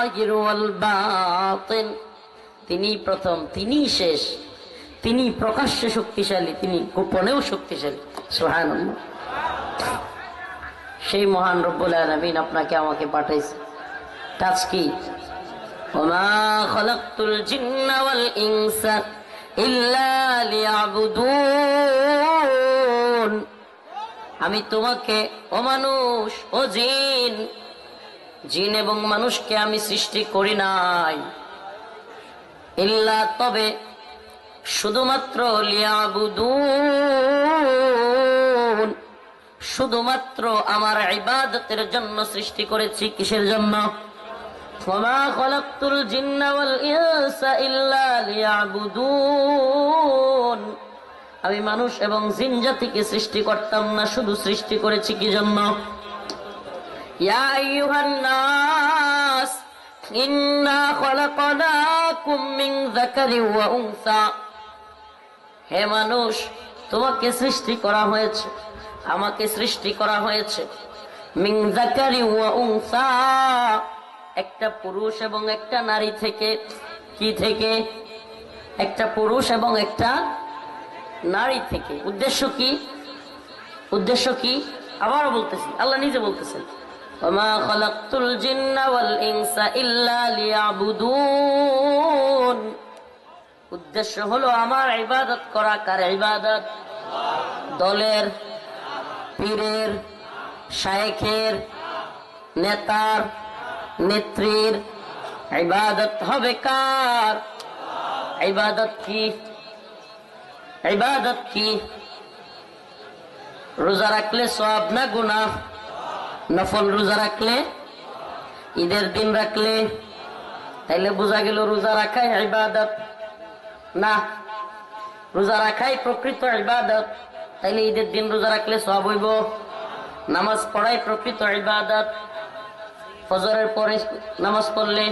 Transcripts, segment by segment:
যাহির ওয়াল বাতিন, তিনি প্রথম, তিনি শেষ, তিনি প্রকাশ্যে শক্তিশালী, তিনি গোপনেও শক্তিশালী। সুবহানাল্লাহ। সেই মহান রব্বুল আলামিন আপনাকে আমাকে পাঠাইছে। কাজ কি? ওমা খালাকতুল জিন্না ওয়াল ইনসা ইল্লা লিয়াবুদুন, আমি তোমাকে ও মানুষ ও জিন, জিন এবং মানুষকে আমি সৃষ্টি করি নাই, ইল্লা তবে শুধুমাত্র, লিয়াবুদুন শুধুমাত্র আমার ইবাদতের জন্য সৃষ্টি করেছি। কিসের জন্য? ওমা খালাকতুল জিন্না ওয়াল ইনসা ইল্লা লিয়াবুদুন, আমি মানুষ এবং জিন জাতিকে সৃষ্টি করতাম না, শুধু সৃষ্টি করেছি কি জন্য? ইয়া আইয়ুহান নাস ইন্না খালাকনাকুম মিন যাকারিন ওয়া উনসা, হে মানুষ, তোমাকে সৃষ্টি করা হয়েছে, আমাকে সৃষ্টি করা হয়েছে, মিন যাকারিন ওয়া উনসা, একটা পুরুষ এবং একটা নারী থেকে। কি থেকে? একটা পুরুষ এবং একটা নারী থেকে। উদ্দেশ্য কি? উদ্দেশ্য কি? আবারও বলতেছি, আল্লাহ নিজে বলতেছেন, ওমা খালাকতুল জিন্না ওয়াল ইনসা ইল্লা লিয়াবুদুন, উদ্দেশ্য হলো আমার ইবাদত করা। কার ইবাদত? দলের, পীরের, শায়েখের, নেতার, নেত্রীর ইবাদত হবে কার? ইবাদত কি? ইবাদত কি? রোজা রাখলে সওয়াব না গুনাহ? নফল রোজা রাখলে, ঈদের দিন রাখলে, তাইলে বোঝা গেল রোজা রাখাই ইবাদত না, রোজা রাখাই প্রকৃত ইবাদত। তাইলে ঈদের দিন রোজা রাখলে সওয়াব হইব? নামাজ পড়াই প্রকৃত ইবাদত। ফজরের পরে নামাজ পড়লে,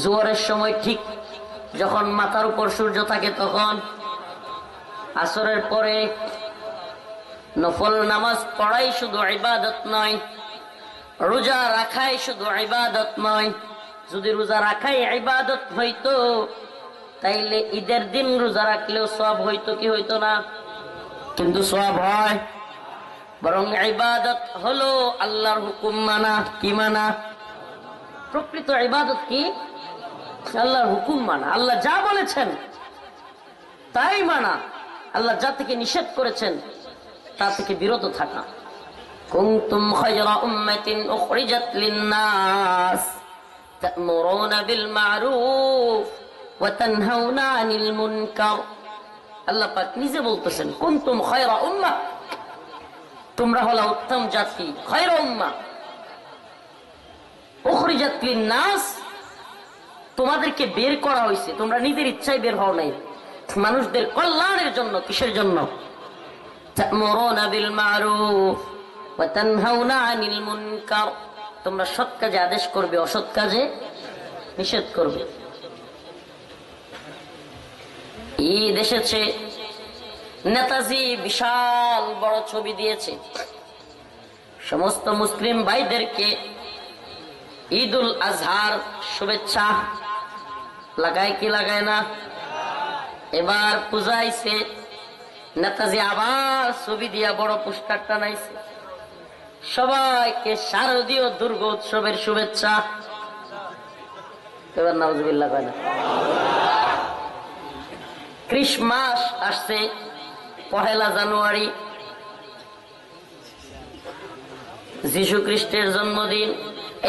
জোহরের সময় ঠিক যখন মাথার উপর সূর্য থাকে তখন, আসরের পরে, নফল নামাজ পড়াই শুধু ইবাদত নয়, রোজা রাখাই শুধু ইবাদত নয়। যদি রোজা রাখাই ইবাদত হইতো, তাইলে ঈদের দিন রোজা রাখলেও সওয়াব হইতো কি হইতো না? কিন্তু সওয়াব হয়, বরং ইবাদত হলো আল্লাহর হুকুম মানা। কি মানা? প্রকৃত ইবাদত কি? আল্লাহর হুকুম মানা। আল্লাহ যা বলেছেন তাই মানা, আল্লাহ যা থেকে নিষেধ করেছেন তা থেকে বিরত থাকা। কুনতুম খায়রা উম্মাতিন উখরিজাত লিন-নাস তা'মুরুনা বিল মা'রুফ ওয়া তানহাউনা আনিল মুনকার। আল্লাহ পাক নিজে বলতেছেন, কুনতুম খায়রা উম্মাহ, তোমরা হলো উত্তম জাতি। খায়রা উম্মাহ উখরিজাত লিন-নাস, তোমাদেরকে বের করা হয়েছে, তোমরা নিজের ইচ্ছায় বের হও নাই, মানুষদের কল্যাণের জন্য। কিসের জন্য? তা'মুরুনা বিল মা'রুফ ওয়া তানহাউনা আনিল মুনকার, তোমরা সৎ কাজে আদেশ করবে, অসৎ কাজে নিষেধ করবে। ঈদ এসেছে, নেতাজি বিশাল বড় ছবি দিয়েছে, সমস্ত মুসলিম ভাইদেরকে ঈদুল আজহার শুভেচ্ছা। লাগায় কি লাগায় না? এবার পূজাইছে, নেতাজি আবার ছবি দিয়া বড় পোস্টার টানাইছে, সবাইকে শারদীয় দুর্গা উৎসবের শুভেচ্ছা। এবার নাউজুবিল্লাহ কয় না? ক্রিসমাস আসছে, 1 জানুয়ারি, যীশু খ্রিস্টের জন্মদিন।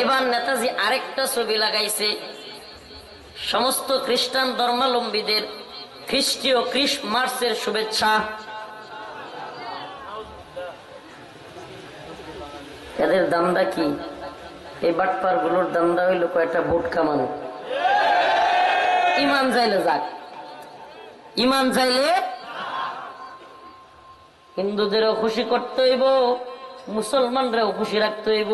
এবার নেতাজি আরেকটা ছবি লাগাইছে, সমস্ত খ্রিস্টান ধর্মাবলম্বীদের খ্রিস্টীয় ক্রিসমাসের শুভেচ্ছা। এদের দান্দা কি? এই বাটপার গুলোর দান্দা হইল কয়টা ভোট কামানো। ইমান চাইলে যাক, ইমান চাইলে হিন্দুদেরও খুশি করতে হইব, মুসলমানরাও খুশি রাখতে হইব,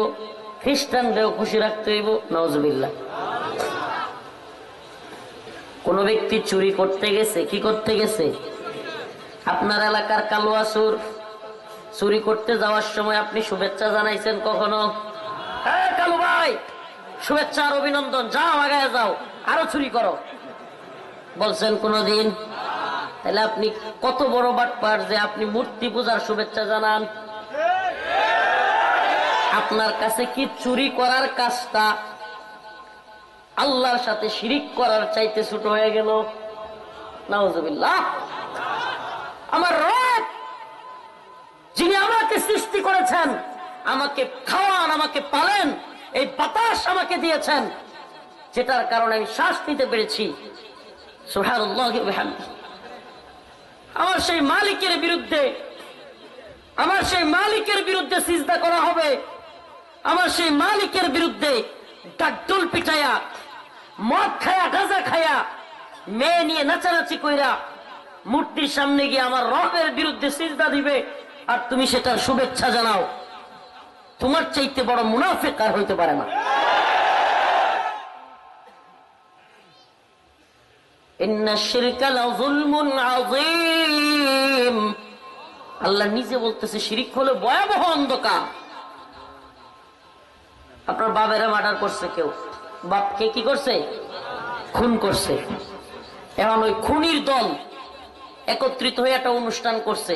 খ্রিস্টানরাও খুশি রাখতে হইব। নাউজুবিল্লাহ। কোন ব্যক্তি চুরি করতে গেছে, কি করতে গেছে? আপনার এলাকার কালো আসুর চুরি করতে যাওয়ার সময় আপনি শুভেচ্ছা জানাইছেন কখনো? কালু ভাই শুভেচ্ছা আর অভিনন্দন, যাও আগায় যাও, আরো চুরি করো, বলছেন কোনদিন? তাহলে আপনি কত বড় বাটপার যে আপনি মূর্তি পূজার শুভেচ্ছা জানান? আপনার কাছে কি চুরি করার কাজটা আল্লাহর সাথে শিরিক করার চাইতে ছোট হয়ে গেল? নাউজুবিল্লাহ। আমার রব যিনি আমাকে সৃষ্টি করেছেন, আমাকে খাওয়ান, আমাকে পালেন, এই বাতাস আমাকে দিয়েছেন, যেটার কারণে আমি শ্বাস নিতে পেরেছি, সুবহানাল্লাহি ওয়া বিহামদিহি, আমার সেই মালিকের বিরুদ্ধে, আমার সেই মালিকের বিরুদ্ধে সিজদা করা হবে, আমার সেই মালিকের বিরুদ্ধে ডাকডোল পিটাইয়া, মদ খায়া, গাঁজা খায়া, মেয়ে নিয়ে নাচানাচি কইরা মূর্তির সামনে গিয়ে আমার রবের বিরুদ্ধে সিজদা দিবে, আর তুমি সেটার শুভেচ্ছা জানাও? তোমার চাইতে বড় মুনাফিক আর হইতে পারে না। ইন্নাশ শিরকা লাযুলমুন আযীম, আল্লাহ নিজে বলতেছে শিরিক হলো ভয়াবহ অন্ধকার। আপনার বাবেরা মার্ডার করছে কেউ, বাপকে কি করছে? খুন করছে। এখন ওই খুনির দল একত্রিত হয়ে একটা অনুষ্ঠান করছে,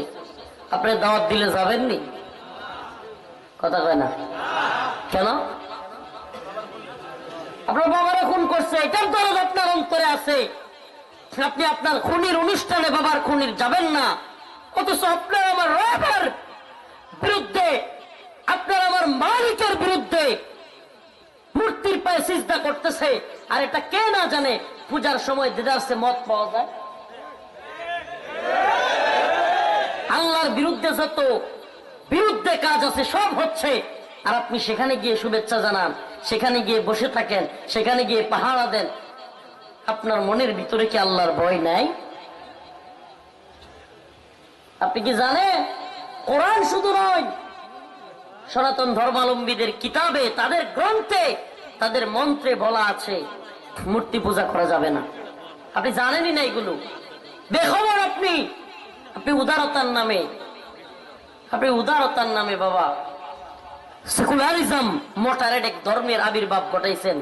আপনি দাওয়াত দিলে যাবেননি? কথা কয় না কেন? আপনার বাবারা খুন করছে, এটার দরদ আপনার অন্তরে আছে, আপনি আপনার খুনির অনুষ্ঠানে বাবার খুনির যাবেন না, অথচ আপনার আমার রবের বিরুদ্ধে, আপনার আমার মালিকের বিরুদ্ধে মূর্তির পায়ে সিজদা করতেছে। আর এটা কে না জানে পূজার সময় দেদারসে মদ পাওয়া যায়। আল্লাহর বিরুদ্ধে যত বিরুদ্ধে কাজ আছে সব হচ্ছে, আর আপনি সেখানে গিয়ে শুভেচ্ছা জানান, সেখানে গিয়ে বসে থাকেন, সেখানে গিয়ে পাহারা দেন। আপনার মনের ভিতরে কি আল্লাহর ভয় নাই? আপনি কি জানেন কোরআন শুধু নয়, সনাতন ধর্মাবলম্বীদের কিতাবে, তাদের গ্রন্থে, তাদের মন্ত্রে বলা আছে মূর্তি পূজা করা যাবে না। আপনি জানেনই না এগুলো, বেখবর আপনি। আপনি উদারতার নামে, আপনি উদারতার নামে বাবা সেকুলারিজম, মোটারেড এক ধর্মের আবির্ভাব ঘটাইছেন।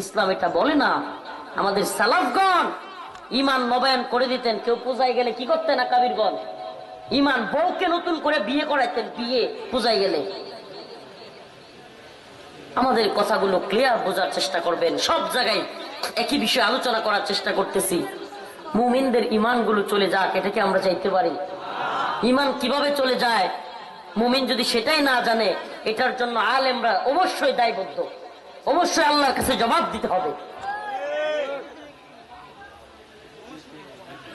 ইসলাম এটা বলে না। আমাদের সালাফগণ ইমান নবায়ন করে দিতেন। কেউ পূজায় গেলে কি করতেন? আকাবিরগণ ইমান, বউকে নতুন করে বিয়ে করাইতেন, বিয়ে পূজায় গেলে। আমাদের কথাগুলো ক্লিয়ার বোঝার চেষ্টা করবেন। সব জায়গায় একই বিষয়ে আলোচনা করার চেষ্টা করতেছি। মুমিনদের ইমানগুলো চলে যাক, এটাকে আমরা চাইতে পারি? ইমান কিভাবে চলে যায় মুমিন যদি সেটাই না জানে, এটার জন্য আলেমরা অবশ্যই দায়বদ্ধ, অবশ্যই আল্লাহর কাছে জবাব দিতে হবে।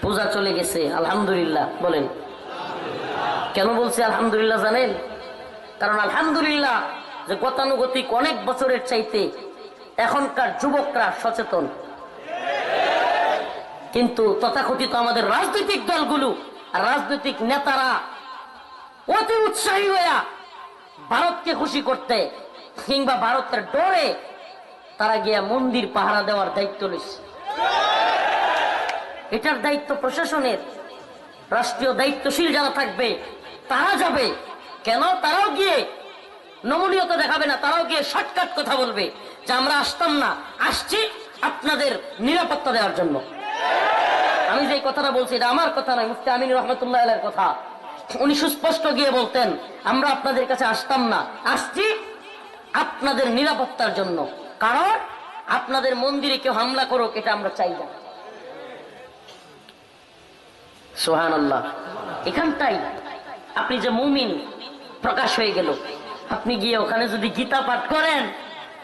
পূজা চলে গেছে, আলহামদুলিল্লাহ বলেন। কেন বলছি আলহামদুলিল্লাহ জানেন? কারণ আলহামদুলিল্লাহ যে গতানুগতিক অনেক বছরের চাইতে এখনকার যুবকরা সচেতন। কিন্তু তথাকথিত আমাদের রাজনৈতিক দলগুলো আর রাজনৈতিক নেতারা অতি উৎসাহী হইয়া ভারতকে খুশি করতে কিংবা ভারতের ডরে তারা গিয়া মন্দির পাহারা দেওয়ার দায়িত্ব নিচ্ছে। এটার দায়িত্ব প্রশাসনের, রাষ্ট্রীয় দায়িত্বশীল যারা থাকবে তারা যাবে। কেন? তারাও গিয়ে নমনীয়তা দেখাবে না, তারাও গিয়ে শর্টকাট কথা বলবে যে আমরা আসতাম না, আসছি আপনাদের নিরাপত্তা দেওয়ার জন্য। আমি যে কথাটা বলছি এটা আমার কথা নয়, মুফতি আমিন রহমতুল্লাহ আলাইহির কথা। উনি সুস্পষ্ট গিয়ে বলতেন আমরা আপনাদের কাছে আসতাম না, আসছি আপনাদের নিরাপত্তার জন্য। কারণ আপনাদের মন্দিরে কেউ হামলা করুক এটা আমরা চাই না। সুবহানাল্লাহ। এখানটাই আপনি যে মুমিন প্রকাশ হয়ে গেল। আপনি গিয়ে ওখানে যদি গীতা পাঠ করেন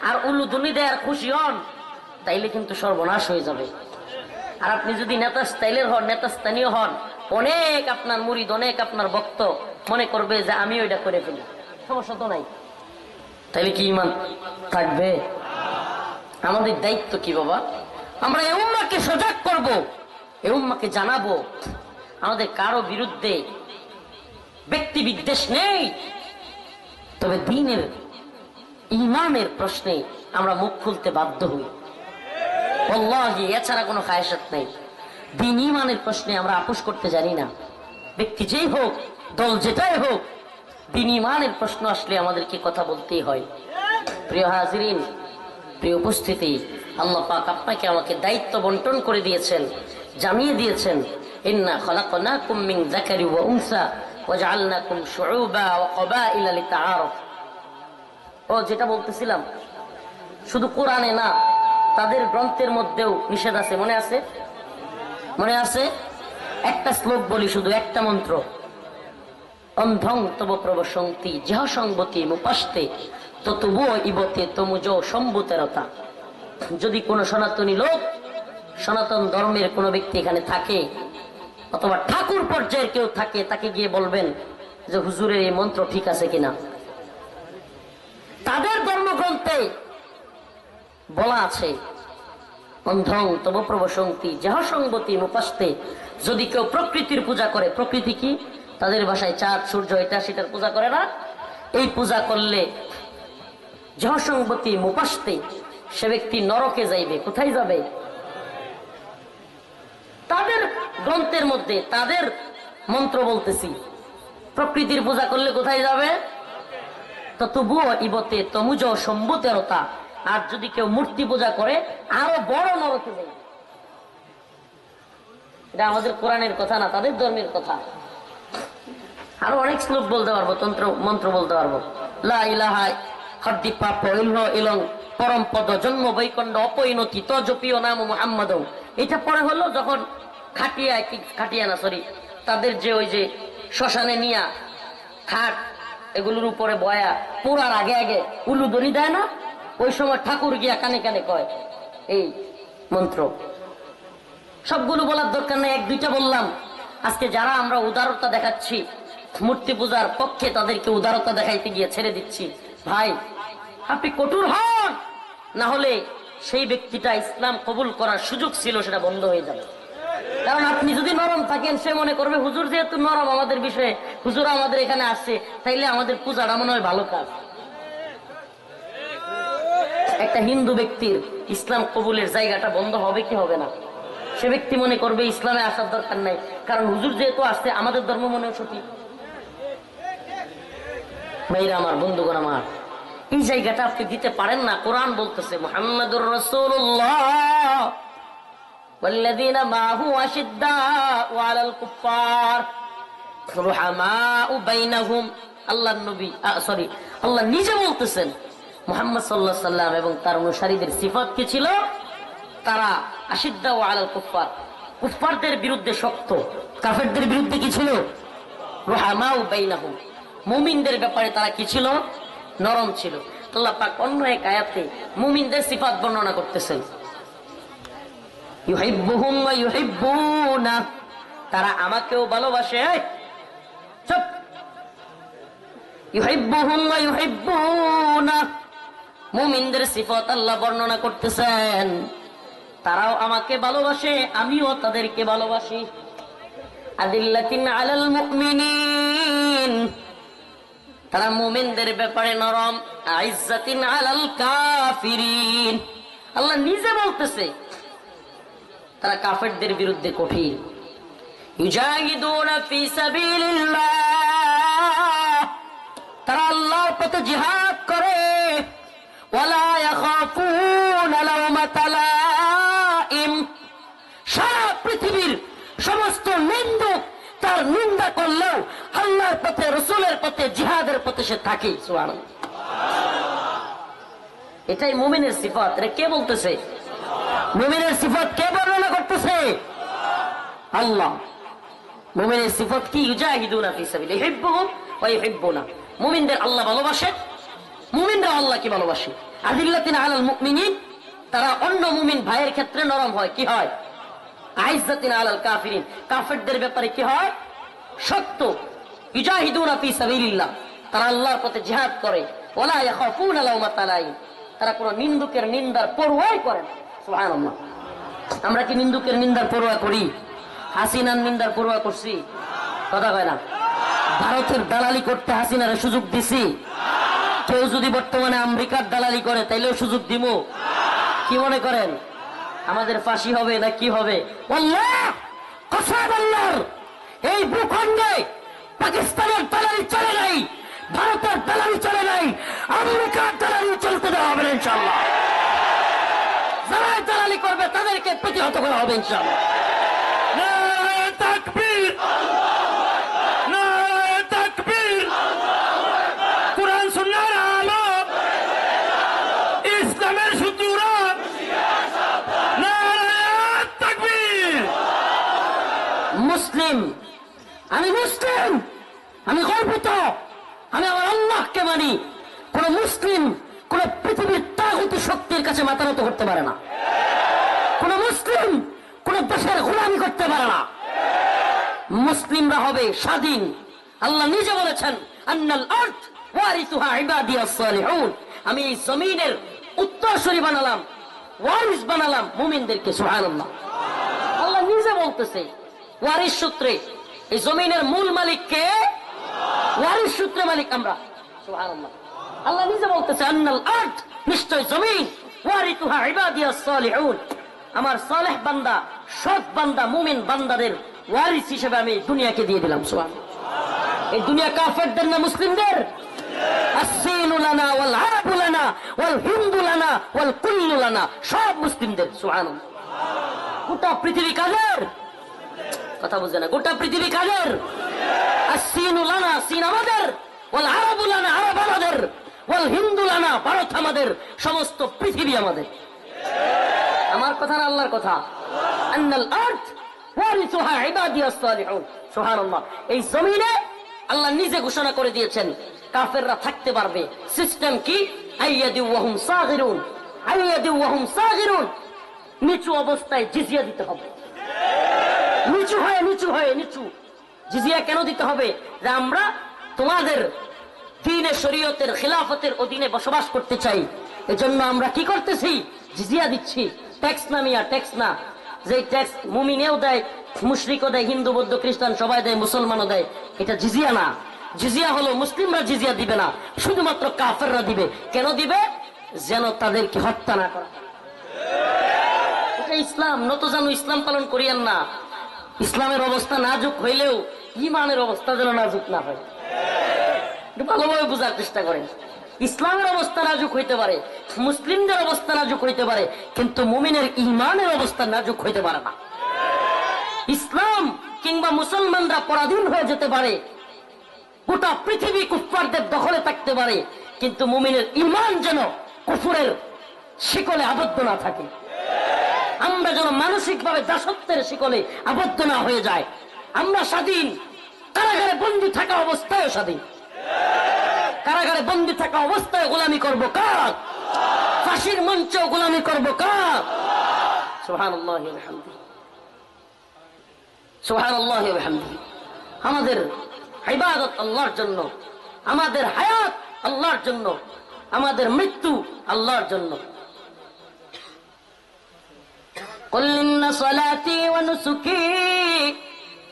আর উলুধ্বনি দেয়ার খুশি হন, তাইলে কিন্তু সর্বনাশ হয়ে যাবে। আর আপনি যদি নেতা স্টাইলের হন, নেতা স্থানীয় হন, অনেক আপনার মুরিদ, অনেক আপনার ভক্ত মনে করবে যে আমি ওইটা করে ফেলি, সমস্যা তো নাই। তাইলে কি ইমান থাকবে? আমাদের দায়িত্ব কি বাবা? আমরা এই উম্মাহকে সজাগ করব, এই উম্মাহকে জানাবো আমাদের কারো বিরুদ্ধে ব্যক্তি বিদ্বেষ নেই, তবে দ্বীনের ইমানের প্রশ্নে আমরা মুখ খুলতে বাধ্য হই। আল্লাহি এছাড়া কোনো খায়সাত নেই। দ্বীন ইমানের প্রশ্নে আমরা আপোষ করতে জানি না। ব্যক্তি যেই হোক, দল যেটাই হোক, দ্বীন ইমানের প্রশ্ন আসলে আমাদেরকে কথা বলতেই হয়। প্রিয় হাজিরিন, প্রিয় উপস্থিতি, আল্লাহ পাক আপনাকে আমাকে দায়িত্ব বন্টন করে দিয়েছেন, জানিয়ে দিয়েছেন, ইন্না খালাকনাকুম মিন যাকারি ওয়া উনসা ওয়াজআলনাকুম শুউবা ওয়া ক্বাবাইলা লিতাআরাফ। ও যেটা বলতেছিলাম, শুধু কোরআনে না, তাদের গ্রন্থের মধ্যেও নিষেধ আছে। মনে আছে? মনে আছে? একটা শ্লোক বলি, শুধু একটা মন্ত্র। অন্ধং তব প্রবসন্তি যেহ সংবতি মুপাস্তে ততুবুও ইবতে তমুজ সম্ভুতেরতা। যদি কোনো সনাতনী লোক, সনাতন ধর্মের কোনো ব্যক্তি এখানে থাকে, অথবা ঠাকুর পর্যায়ের কেউ থাকে, তাকে গিয়ে বলবেন যে হুজুরের এই মন্ত্র ঠিক আছে কিনা। তাদের ধর্মগ্রন্থে বলা আছে, অন্ধং তব প্রবসন্তি যেহ সংবতি মুপাস্তে। যদি কেউ প্রকৃতির পূজা করে, প্রকৃতি কি? তাদের ভাষায় চাঁদ সূর্য এটা সেটার পূজা করে না। এই পূজা করলে যেহ সংবতি মুপাস্তে, সে ব্যক্তি নরকে যাইবে। কোথায় যাবে? তাদের গ্রন্থের মধ্যে, তাদের মন্ত্র বলতেছি, প্রকৃতির পূজা করলে কোথায় যাবে? ততুবুও ইবতে তমুজ সম্ভুতেরতা। আর যদি কেউ মূর্তি পূজা করে, আরো বড় নরকে যাবে। এটা আমাদের কোরআনের কথা না, তাদের ধর্মের কথা। আরো অনেক শ্লোক বলতে পারবো, তন্ত্র মন্ত্র বলতে পারবো। লা ইলাহা হদ্দি পাপ ইলহ ইলং পরম পদ জন্ম বৈকণ্ঠ অপরিণতি তজপিও নাম মুহাম্মদ। এটা পরে হলো যখন খাটিয়া না সরি, তাদের যে ওই যে শ্মশানে নিয়া খাট এগুলোর উপরে বয়া পুরার আগে আগে উলু দড়ি দেয় না, ওই সময় ঠাকুর গিয়া কানে কানে কয় এই মন্ত্র। সবগুলো বলার দরকার নেই, এক দুইটা বললাম। আজকে যারা আমরা উদারতা দেখাচ্ছি মূর্তি পূজার পক্ষে, তাদেরকে উদারতা দেখাইতে গিয়ে ছেড়ে দিচ্ছি। ভাই, আপনি কঠোর হন, না হলে সেই ব্যক্তিটা ইসলাম কবুল করার সুযোগ ছিল, সেটা বন্ধ হয়ে যাবে। কারণ আপনি যদি নরম থাকেন, সে মনে করবে হুজুর যেহেতু নরম আমাদের বিষয়ে, হুজুর আমাদের এখানে আসছে, তাইলে আমাদের পূজাটা মনে হয় ভালো কাজ। একটা হিন্দু ব্যক্তির ইসলাম কবুলের জায়গাটা বন্ধ হবে কি হবে না? সে ব্যক্তি মনে করবে ইসলামে আসার দরকার নাই, কারণ হুজুর যেহেতু আসছে, আমাদের ধর্ম মনে সঠিক। ভাইরা আমার, বন্ধুগণ আমার, এই জায়গাটা আপনি দিতে পারেন না। কোরআন বলতেছে মুহাম্মাদুর রাসূলুল্লাহ ওয়াল্লাযীনা মাআহু আশিদ্দাউ আলাল কুফফার রুহামাউ বাইনাহুম। আল্লাহর নবী আল্লাহ নিজে বলতেছেন মুহাম্মদ সাল্লাল্লাহু আলাইহি সাল্লাম এবং তার অনুসারীদের সিফাত কি ছিল? তারা আশিদ্দাউ আলাল কুফফার, কুফফারদের বিরুদ্ধে শক্ত, কাফেরদের বিরুদ্ধে কি ছিল? রুহামাউ বাইনাহুম। মুমিনদের ব্যাপারে তারা কি ছিল? নরম ছিল। আল্লাহ পাক অন্য এক আয়াতে মুমিনদের সিফাত বর্ণনা করতেছেন, ইউহিব্বুহুম ওয়া ইউহিব্বুনা, তারা আমাকেও ভালোবাসে। চুপ। ইউহিব্বুহুম ওয়া ইউহিব্বুনা, মুমিনদের সিফাত আল্লাহ বর্ণনা করতেছেন, তারাও আমাকে ভালোবাসে, আমিও তাদেরকে ভালোবাসি। আদিল্লাতিন আলাল মুমিনিন, তারা মুমিনদের ব্যাপারে নরম। আইজ্জাতিন আলাল কাফিরিন, আল্লাহ নিজে বলতেছে তারা কাফেরদের বিরুদ্ধে কঠিন। ইউজাহিদুনা ফি সাবিলিল্লাহ, তারা আল্লাহর পথে জিহাদ করে। ওয়ালা ইয়াখাফুনা লাওমাতা লাইম, সারা পৃথিবীর সমস্ত নিন্দুক তার নিন্দা করলেও আল্লাহর পথে, রাসূলের পথে, জিহাদের পথে সে থাকে। সুবহানাল্লাহ। এটাই মুমিনের সিফাত। এটা কে বলতেছে? মুমিনের সিফাত কে বর্ণনা করতেছে? আল্লাহ। মুমিনের সিফাত কি? ইউজাহিদুনা ফি সাবিলিল্লাহ ইউহিব্বুহুম ওয়া ইউহিব্বুনা, মুমিনদের আল্লাহ ভালোবাসে, মুমিনরা আল্লাহকে ভালোবাসে। আদিল্লাতিন আলাল মুমিনিন, তারা অন্য মুমিন ভাইয়ের ক্ষেত্রে নরম হয়। কি হয়? আইজ্জাতিন আলাল কাফিরিন, কাফেরদের ব্যাপারে কি হয়? শক্ত। ইউজাহিদুনা ফি সাবিলিল্লাহ, তারা আল্লাহর পথে জিহাদ করে। ওয়ালা ইয়াখাফুনা লাওমাতা লাইম, তারা কোনো নিন্দুকের নিন্দার পরোয়াই করে না। সুবহানাল্লাহ। আমরা কি নিন্দুকের নিন্দার পরোয়া করি? হাসিনার নিন্দার পরোয়া করছি? কথা কয় না। ভারতের দালালি করতে হাসিনার সুযোগ দিছি? কেউ যদি বর্তমানে আমেরিকার দালালি করে তাইলেও সুযোগ দিব? কি মনে করেন আমাদের ফাঁসি হবে না কি হবে? আল্লাহ কসম, আল্লাহর এই ভূখণ্ডে পাকিস্তানের দালালি চলে নাই, ভারতের দালালি চলে নাই, আমেরিকার দালালি চলতে দেওয়া হবে না ইনশাআল্লাহ। গালাগালি করবে তাদেরকে প্রতিহত করা হবে ইনশাআল্লাহ। নারায়ে তাকবীর, নারায়ে তাকবীর, কুরআন সুন্নাহর আলো, ইসলামের সূত্ররা, নারায়ে তাকবীর। মুসলিম, আমি মুসলিম, আমি গর্বিত, আমি আমার আল্লাহকে মানি। কোন মুসলিম কোন পৃথিবীর তাগুতি শক্তির কাছে মাথা নত করতে পারে না। কোন মুসলিম কোন দেশের গোলামি করতে পারে না। মুসলিমরা হবে স্বাধীন। আল্লাহ নিজে বলেছেন, আন্নাল আরদ ওয়ারিসুহা ইবাদিয়াস সালিহুন, আমি এই জমিনের উত্তরসূরি বানালাম, ওয়ারিস বানালাম মুমিনদেরকে। সুবহানাল্লাহ। আল্লাহ নিজে বলতেছে ওয়ারিস সূত্রে, এই জমিনের মূল মালিক কে? ওয়ারিস সূত্রে মালিক আমরা। সুবহানাল্লাহ। আল্লাহ নিজে বলতেছে, আন্নাল আরদ, নিশ্চয় জমিন, ওয়ারিসুহা ইবাদিয়াস সালিহুন, আমার সালেহ বান্দা, সৎ বান্দা, মুমিন বান্দাদের ওয়ারিস হিসেবে আমি দুনিয়াকে দিয়ে দিলাম। সুবহানাল্লাহ। এই দুনিয়া কাফেরদের না মুসলিমদের? আসসিনু লানা ওয়াল আরাবু লানা ওয়াল হিন্দু লানা ওয়াল কুল্লু লানা, সব মুসলিমদের। সুবহানাল্লাহ। গোটা পৃথিবী কাদের? কথা বুঝে না। গোটা পৃথিবী কাদের? আসসিনু লানা, সিন আমাদের, ওয়াল আরাবু লানা, আরব আমাদের, ওয়াল হিন্দু লানা, ভারত আমাদের, সমস্ত পৃথিবী আমাদের। আমার কথা না আল্লাহর কথা। আন্নাল আরদ ওয়ারিসুহা ইবাদিয়াস সালিহুন। সুবহানাল্লাহ। এই জমিনে আল্লাহ নিজে ঘোষণা করে দিয়েছেন কাফেররা থাকতে পারবে। সিস্টেম কি? আইয়াদু ওয়া হুম সাগিরুন, আইয়াদু ওয়া হুম সাগিরুন, নিচু অবস্থায় জিজিয়া দিতে হবে। নিচু হয়ে নিচু হয়ে নিচু। জিজিয়া কেন দিতে হবে? যে আমরা তোমাদের দ্বীনে শরীয়তের খিলাফতের অধীনে বসবাস করতে চাই, এজন্য আমরা কি করতেছি? জিজিয়া দিচ্ছি। ট্যাক্স না মিয়া, ট্যাক্স না। যে ট্যাক্স মুমিনেও দেয়, মুশরিকও দেয়, হিন্দু বৌদ্ধ খ্রিস্টান সবাই দেয়, মুসলমানও দেয়, এটা জিজিয়া না। জিজিয়া হলো মুসলিমরা জিজিয়া দিবে না, শুধুমাত্র কাফেররা দিবে। কেন দিবে? যেন তাদেরকে হত্যা না করা। এটা ইসলাম। নত জানো ইসলাম পালন করিয়েন না। ইসলামের অবস্থা নাজুক হইলেও ইমানের অবস্থা যেন নাজুক না হয়। একটু ভালোভাবে বোঝার চেষ্টা করেন। ইসলামের অবস্থা নাজুক হইতে পারে, মুসলিমদের অবস্থা নাজুক হইতে পারে, কিন্তু মুমিনের ইমানের অবস্থা নাজুক হইতে পারে না। ইসলাম কিংবা মুসলমানরা পরাধীন হয়ে যেতে পারে, গোটা পৃথিবী কুফফারদের দখলে থাকতে পারে, কিন্তু মুমিনের ইমান যেন কুফরের শিকলে আবদ্ধ না থাকে। আমরা যেন মানসিকভাবে দাসত্বের শিকলে আবদ্ধ না হয়ে যায়। আমরা স্বাধীন, কারাগারে বন্দী থাকা অবস্থায় স্বাধীন। কারাগারে বন্দী থাকা অবস্থায় গোলামি করবো কার? ফাঁসির মঞ্চেও গোলামি করবো কার? সুবহানাল্লাহি ওয়া বিহামদিহি, সুবহানাল্লাহি ওয়া বিহামদিহি। আমাদের ইবাদত আল্লাহর জন্য, আমাদের হায়াত আল্লাহর জন্য, আমাদের মৃত্যু আল্লাহর জন্য। কুল ইন্না সালাতি ওয়া নুসুকি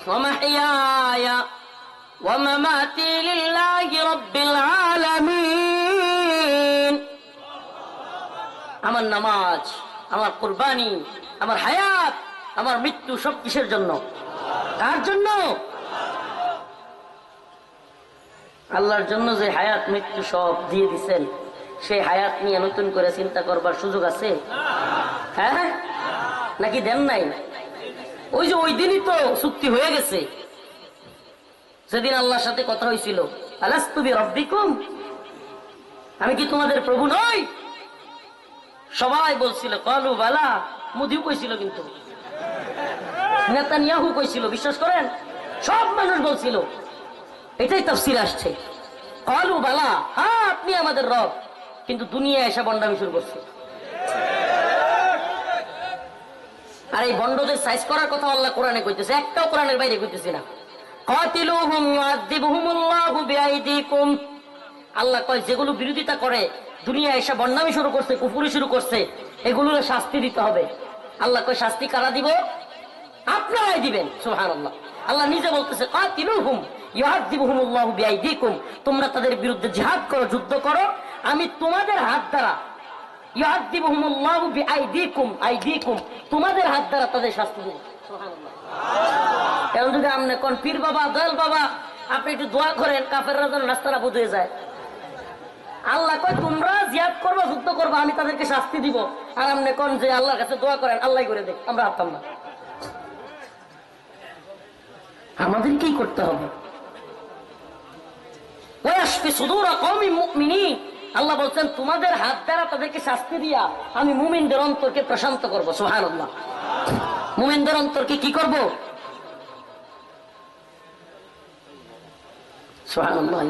ওয়া মাহইয়ায়া ওয়া মামাতি লিল্লাহি রাব্বিল আলামিন। আমার নামাজ, আমার কুরবানি, আমার হায়াত, আমার মৃত্যু সব কিসের জন্য? কার জন্য? আল্লাহর জন্য। যে হায়াত মৃত্যু সব দিয়ে দিচ্ছেন, সেই হায়াত নিয়ে নতুন করে চিন্তা করবার সুযোগ আছে? হ্যাঁ নাকি দেন নাই? ওই যে ওই দিনই তো চুক্তি হয়ে গেছে, সেদিন আল্লাহর সাথে কথা হয়েছিল, আলাস্তু বিরাব্বিকুম, আমি কি তোমাদের প্রভু নই? সবাই বলছিল ক্বালু বালা। মোদিও কইছিল, কিন্তু নেতানিয়াহু কইছিল, বিশ্বাস করেন? সব মানুষ বলছিল। এটাই তাফসীর আসছে, ক্বালু বালা, হ্যাঁ আপনি আমাদের রব, কিন্তু দুনিয়া এসে বন্ডামি শুরু করছে। আর এই বন্ডদের সাইজ করার কথা আল্লাহ কোরআনে কইতেছে, একটাও কোরআনের বাইরে কইতেছে না। কাতিলুহুম ইউআযিবুহুমুল্লাহু বিআইদিকুম, আল্লাহ কয় যেগুলো বিরোধিতা করে, দুনিয়া এসে বন্ডামি শুরু করছে, কুফরি শুরু করছে, এগুলোর শাস্তি দিতে হবে। আল্লাহ কয় শাস্তি কারা দিব? আপনারাই দিবেন। সুবহানাল্লাহ। আল্লাহ নিজে বলতেছে কাতিলুহুম ইউআযিবুহুমুল্লাহু বিআইদিকুম, তোমরা তাদের বিরুদ্ধে জিহাদ করো, যুদ্ধ করো, আমি তোমাদের হাত দ্বারা, ইউআযিবুহুমুল্লাহু বিআইদিকুম, আইদিকুম, তোমাদের হাত দ্বারা তাদের শাস্তি দেব। সুবহানাল্লাহ। এখন যদি আপনি কোন পীর বাবা, দয়াল বাবা, আপনি একটু দোয়া করেন কাফেররা যেন রাস্তাটা বুঝে যায়, আল্লাহ কয় তোমরা জিহাদ করবা, যুদ্ধ করবা, আমি তাদেরকে শাস্তি দিব। আর আপনি কোন যে আল্লাহর কাছে দোয়া করেন, আল্লাহ করে দেখ, আমরা হারতাম না। আমাদের কি করতে হবে? আল্লাহ বলছেন তোমাদের হাত দ্বারা তাদেরকে শাস্তি দিয়া আমি মুমিনদের অন্তরকে প্রশান্ত করবো। সুবহানাল্লাহ। মুমিনদের অন্তরকে কি করব? সুবহানাল্লাহ।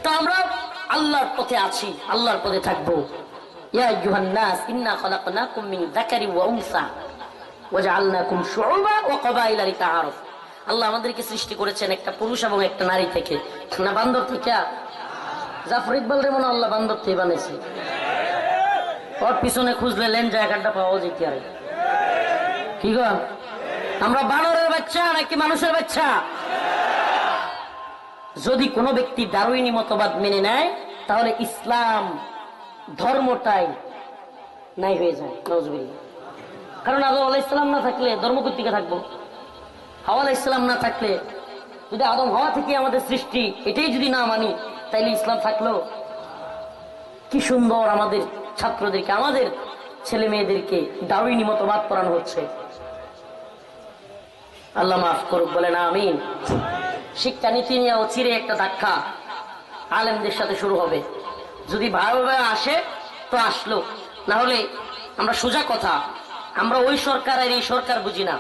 তো আমরা আল্লাহর পথে আছি, আল্লাহর পথে থাকবো। ইয়া আইয়ুহান নাস ইন্না খালাকনাকুম মিন যাকারিন ওয়া উনসা ওয়া জাআলনাকুম শুউবা ওয়া ক্বাবাইলা লিতাআরাফু। আল্লাহ আমাদেরকে সৃষ্টি করেছেন একটা পুরুষ এবং একটা নারী থেকে, না বান্দর থেকে? জাফর ইকবাল রে মনে আল্লাহ বান্দর থেকে বানাইছে। ওর পিছনে খুঁজলে লেন জায়গাটা পাওয়া যেত। আর কি গো, আমরা বানরের বাচ্চা নাকি মানুষের বাচ্চা? যদি কোনো ব্যক্তি দারুইনি মতবাদ মেনে নেয় তাহলে ইসলাম ধর্মটাই নাই হয়ে যায়। নাউজুবিল্লাহ। কারণ আদম আলাইহিস সালাম না থাকলে ধর্ম কর্তৃকে থাকবো। হাওয়া আলাইহিস সালাম না থাকলে, যদি আদম হাওয়া থেকে আমাদের সৃষ্টি এটাই যদি না মানি, তাইলে ইসলাম থাকলো? কি সুন্দর আমাদের ছাত্রদেরকে, আমাদের ছেলে মেয়েদেরকে দারুইনি মতবাদ পড়ানো হচ্ছে। আল্লাহ মাফ করুক, বলে না আমিন। শিক্ষা নীতি নিয়ে চিরে একটা ধাক্কা আলেমদের সাথে শুরু হবে। যদি ভালোভাবে আসে তো আসলো, না হলে আমরা সোজা কথা, আমরা ওই সরকার আর এই সরকার বুঝি না।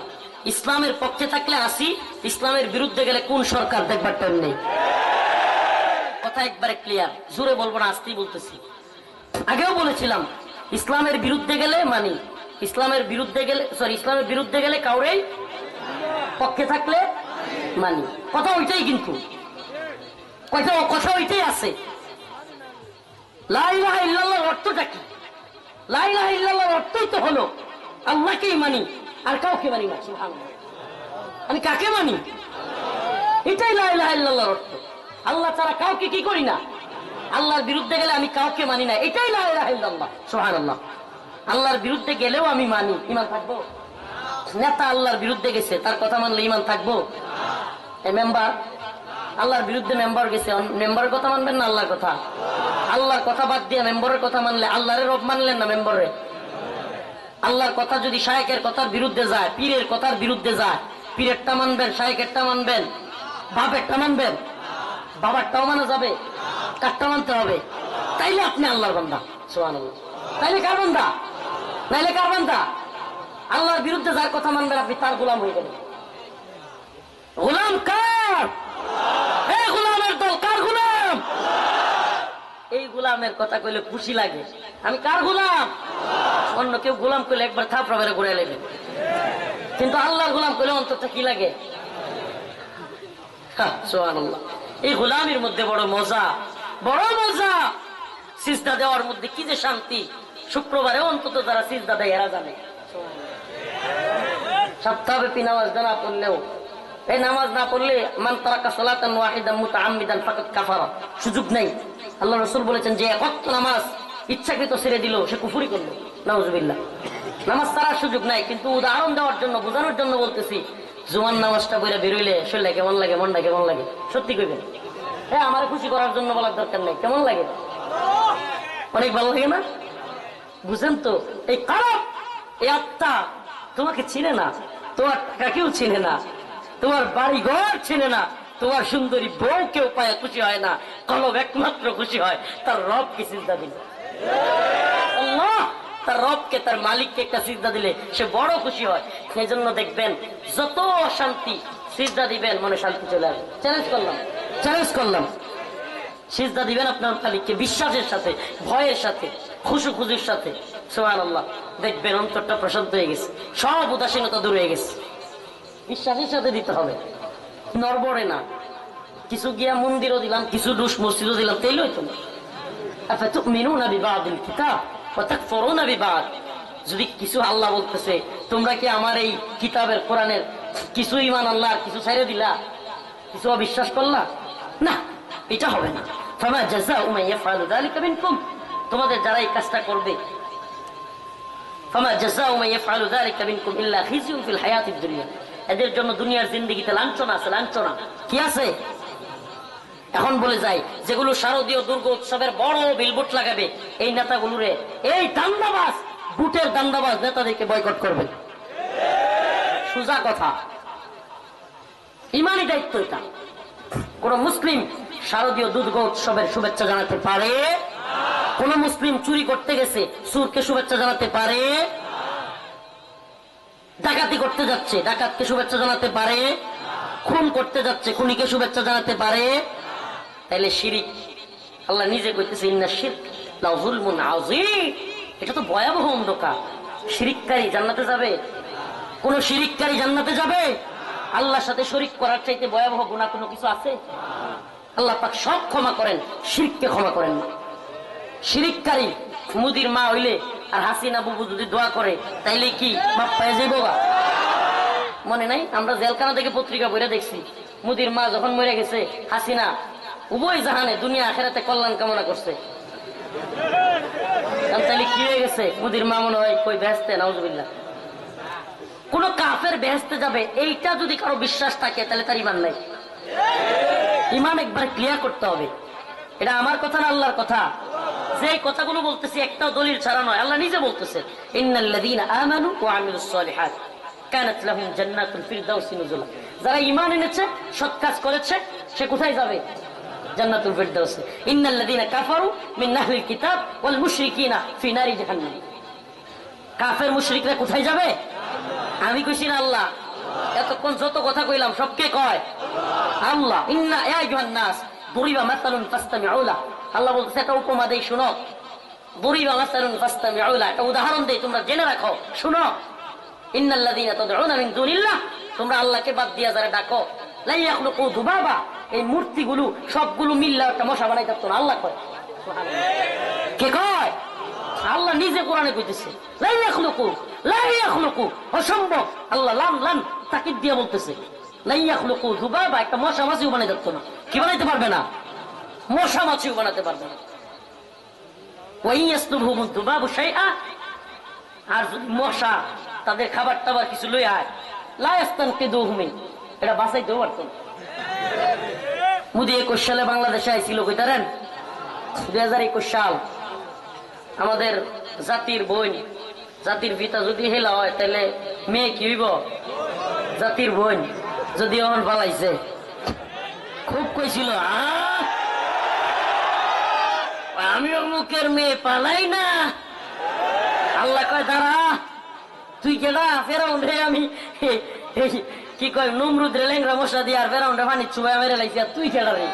ইসলামের পক্ষে থাকলে আসি, ইসলামের বিরুদ্ধে গেলে কোন সরকার দেখবার টাইম নেই। কথা একবারে ক্লিয়ার, জোরে বলবো না, আসতেই বলতেছি। আগেও বলেছিলাম ইসলামের বিরুদ্ধে গেলে মানি, ইসলামের বিরুদ্ধে গেলে ইসলামের বিরুদ্ধে গেলে কাউরেই, পক্ষে থাকলে মানি। কথা ওইটাই, কিন্তু কথা ওইটাই আছে। লা ইলাহা ইল্লাল্লাহর অর্থটা কি? লা ইলাহা ইল্লাল্লাহর অর্থই তো হলো আল্লাহকেই মানি আর কাউকে মানি না। সুবহানাল্লাহ। আমি কাকে মানি? এটাই লা ইলাহা ইল্লাল্লাহর অর্থ। আল্লাহ ছাড়া কাউকে কি করি না। আল্লাহর বিরুদ্ধে গেলে আমি কাউকে মানি না, এটাই লা ইলাহা ইল্লাল্লাহ। সুবহানাল্লাহ। আল্লাহর বিরুদ্ধে গেলেও আমি মানি, ঈমান থাকবো? নেতা আল্লাহর বিরুদ্ধে গেছে, তার কথা মানলে ঈমান থাকবো? এই মেম্বার আল্লাহর বিরুদ্ধে মেম্বার গেছে, মেম্বারের কথা মানবেন না আল্লাহর কথা? আল্লাহর কথা বাদ দিয়ে মেম্বারের কথা মানলে আল্লাহরে রব মানলেন না মেম্বারে? আল্লাহর কথা যদি শায়েখের কথার বিরুদ্ধে যায়, পীরের কথার বিরুদ্ধে যায়, পীরেরটা মানবেন, শায়েখেরটা মানবেন, বাপেরটা মানবেন? বাবারটাও মানা যাবে? কারটা মানতে হবে? তাইলে আপনি আল্লাহর বান্দা। সুবহানাল্লাহ। তাইলে কার বান্দা? নাইলে কার বান্দা? আল্লাহর বিরুদ্ধে যার কথা মানবেন আপনি তার গোলাম হয়ে গেলেন। গোলাম কার? এই গোলামের দল কার গোলাম? এই গোলামের কথা কইলে খুশি লাগে। আমি কার গোলাম? অন্য কেউ গোলাম কইলে একবার থাপড়া বেড়ে ঘুরে লেগে, কিন্তু আল্লাহর গোলাম কইলে অন্তরটা কি লাগে? সুবহানাল্লাহ। এই গোলামের মধ্যে বড় মজা, বড় মজা। সিজদা দেওয়ার মধ্যে কি যে শান্তি। শুক্রবারে অন্তত যারা সিজদা দেয় এরা জানে। সপ্তাহব্যাপী নামাজ না পড়লেও, এই নামাজ না পড়লে মান তারাকা সালাতান ওয়াহিদান মুতাআম্মিদান ফাকাদ কাফারা, সুযোগ নেই। আল্লাহ রাসূল বলেছেন যে এক ওয়াক্ত নামাজ ইচ্ছাকৃত ছেড়ে দিল সে কুফরি করলো। নাউজুবিল্লাহ। নামাজ ছাড়ার সুযোগ নাই, কিন্তু উদাহরণ দেওয়ার জন্য, বোঝানোর জন্য বলতেছি। জুমার নামাজটা পড়ে বেরোইলে শরীরটা কেমন লাগে, মনটা কেমন লাগে? সত্যি কইবেন? হ্যাঁ, আমার খুশি করার জন্য বলার দরকার নেই। কেমন লাগে? অনেক ভালো লাগে না? বুঝেন তো? এই খারাপ এই আত্মা তোমাকে চিনে না, তোমার টাকাকেও চিনে না, তোমার বাড়ি ঘর চিনে না, তোমার সুন্দরী বউ কেউ পায় খুশি হয় না। কলব একমাত্র খুশি হয় তার রবকে সিজদা দিলে। আল্লাহ তার রবকে, তার মালিককে একটা সিজদা দিলে সে বড় খুশি হয়। সেই জন্য দেখবেন যত অশান্তি, সিজদা দিবেন মনে শান্তি চলে আসবে। চ্যালেঞ্জ করলাম, সিজদা দিবেন আপনার মালিককে বিশ্বাসের সাথে, ভয়ের সাথে, খুশুর সাথে। সুবহানাল্লাহ। দেখবেন অন্তরটা প্রশান্ত হয়ে গেছে, সব উদাসীনতা দূর হয়ে গেছে। বিশ্বাসের সাথে দিতে হবে, নড়বড়ে না। কিছু গিয়া মন্দিরও দিলাম, কিছু দুষ মসজিদও দিলাম, তাইলে হইতো না। আফাতুমিনুনা বিবাদিল কিতাব ওয়া তাকফুরুনা বিবাদ। যদি কিছু আল্লাহ বলতেছে, তোমরা কি আমার এই কিতাবের কোরআনের কিছু ঈমান আল্লাহ আর কিছু ছেড়ে দিলা, কিছু অবিশ্বাস করলা? না, এটা হবে না। ফামা জাযাউ মান ইয়াফআলু যালিকা মিনকুম, তোমাদের যারা এই কাজটা করবে, ফামা জাযাউ মান ইয়াফআলু যালিকা মিনকুম ইল্লা খিজিউন ফিল হায়াতিদ দুনিয়া, এদের জন্য দুনিয়ার জিন্দেগিতে লাঞ্ছনা আছে। লাঞ্ছনা কি আছে? এখন বলে যায় যেগুলো শারদীয় দুর্গা উৎসবের বড় বিলবোর্ড লাগাবে এই নেতাগুলোরে, এই দান্দাবাজ বুটের দান্দাবাজ নেতাদেরকে বয়কট করবে। সোজা কথা, ইমানি দায়িত্ব এটা। কোন মুসলিম শারদীয় দুর্গা উৎসবের শুভেচ্ছা জানাতে পারে? কোন মুসলিম চুরি করতে গেছে চুরকে শুভেচ্ছা জানাতে পারে? ডাকাতি করতে যাচ্ছে ডাকাতকে শুভেচ্ছা জানাতে পারে? খুন করতে যাচ্ছে খুনিকে শুভেচ্ছা জানাতে পারে? তাইলে শিরিক, আল্লাহ নিজে কইতেছে ইন্না শিরক লাযুলমুন আযীম, এটা তো ভয়াবহ অন্ধকার। শিরিককারী জান্নাতে যাবে? কোন শিরিককারী জান্নাতে যাবে? আল্লাহর সাথে শরীক করার চাইতে ভয়াবহ গুনাহ কোনো কিছু আছে? আল্লাহ পাক সব ক্ষমা করেন, শিরককে ক্ষমা করেন না। শিরিককারী মুদির মা হইলে আর হাসিনা বুবু যদি দোয়া করে তাইলে কি মাপ পায় যাইবো? মনে নাই আমরা জেলখানা থেকে পত্রিকা পড়ে দেখছি, মুদির মা যখন মরে গেছে হাসিনা উভয় জাহানে দুনিয়া আখেরাতে কল্যাণ কামনা করছে। তাহলে কি হয়ে গেছে? মুদির মা মনে হয় কই বেহেশতে, নাউজুবিল্লাহ। কোন কাফের বেহেশতে যাবে এইটা যদি কারো বিশ্বাস থাকে তাহলে তার ইমান নাই। ইমান একবার ক্লিয়ার করতে হবে। এটা আমার কথা না, আল্লাহর কথা। যে কথাগুলো বলতেছি একটাও দলিল ছাড়া নয়, আল্লাহ নিজে বলতেছে ইন্নাল্লাযীনা আমানু ওয়া আমিলুস সালিহাত কানাত লাহুম জান্নাতুল ফিরদাউসি নুজুলা। যারা ঈমান এনেছে, সৎ কাজ করেছে, সে কোথায় যাবে? জান্নাতুল ফিরদাউসে। ইন্নাল্লাযীনা কাফারু মিন আহলিল কিতাব ওয়াল মুশরিকিনা ফি নারি জাহান্নাম। কাফের মুশরিকরা কোথায় যাবে? আমি কইছি না আল্লাহ? এতক্ষণ যত কথা কইলাম সব কে কয়? আল্লাহ। ইন্না ইয়া আইয়ুহান নাস দুরিবা মাসালুন ফাসতামিউ লাহু। আল্লাহ বলতেছে একটা উপমা দেই, শুনো। দুরিবা মাসালুন ফাসতামিউ লাহু, একটা উদাহরণ দেই, তোমরা জেনে রাখো, শুনো। ইন্নাল্লাযীনা তাদউনা মিন দুনিল্লাহ, তোমরা আল্লাহকে বাদ দিয়া যারা ডাকো, লা ইয়াখলুকু যুবাবা, এই মূর্তিগুলো সবগুলো মিল্লা একটা মশা বানাইতে পারতো না। আল্লাহ কয়, কে কয়? আল্লাহ নিজে কোরআনে কইতেছে লা ইয়াখলুকু, অসম্ভব। আল্লাহ লাম লাম তাকিদ দিয়ে বলতেছে লা ইয়াখলুকু যুবাবা, একটা মশা মাছিও বানাইতে পারতো না। কি বানাইতে পারবে না? মশা মাছিও বানাতে পারবে না। ওয়া ইয়াসলুবহুম যুবাবু শাইআ, আর যদি মশা তাদের খাবার টাবার কিছু লই আয়, লা ইস্তানকিদুহু মিন, এটা বাঁচাইতেও পারতো না। মোদি 21 সালে বাংলাদেশে আইছিল, কইতারেন 2021 সাল। আমাদের জাতির বোন, জাতির পিতা যদি হেলা হয় তাহলে মেয়ে কি হইব? জাতির বোন। যদি এখন পালাইছে, খুব কইছিল আমি অমুকের মেয়ে পালাই না। আল্লাহ কয় দাঁড়া, তুই কেডা? ফেরাউন রে আমি কি কয় নমরুদ রে লেংরা মশা দিয়ে আর ফেরাউন রে পানি চুবাই মেরে লাইছি, আর তুই কেডা রে?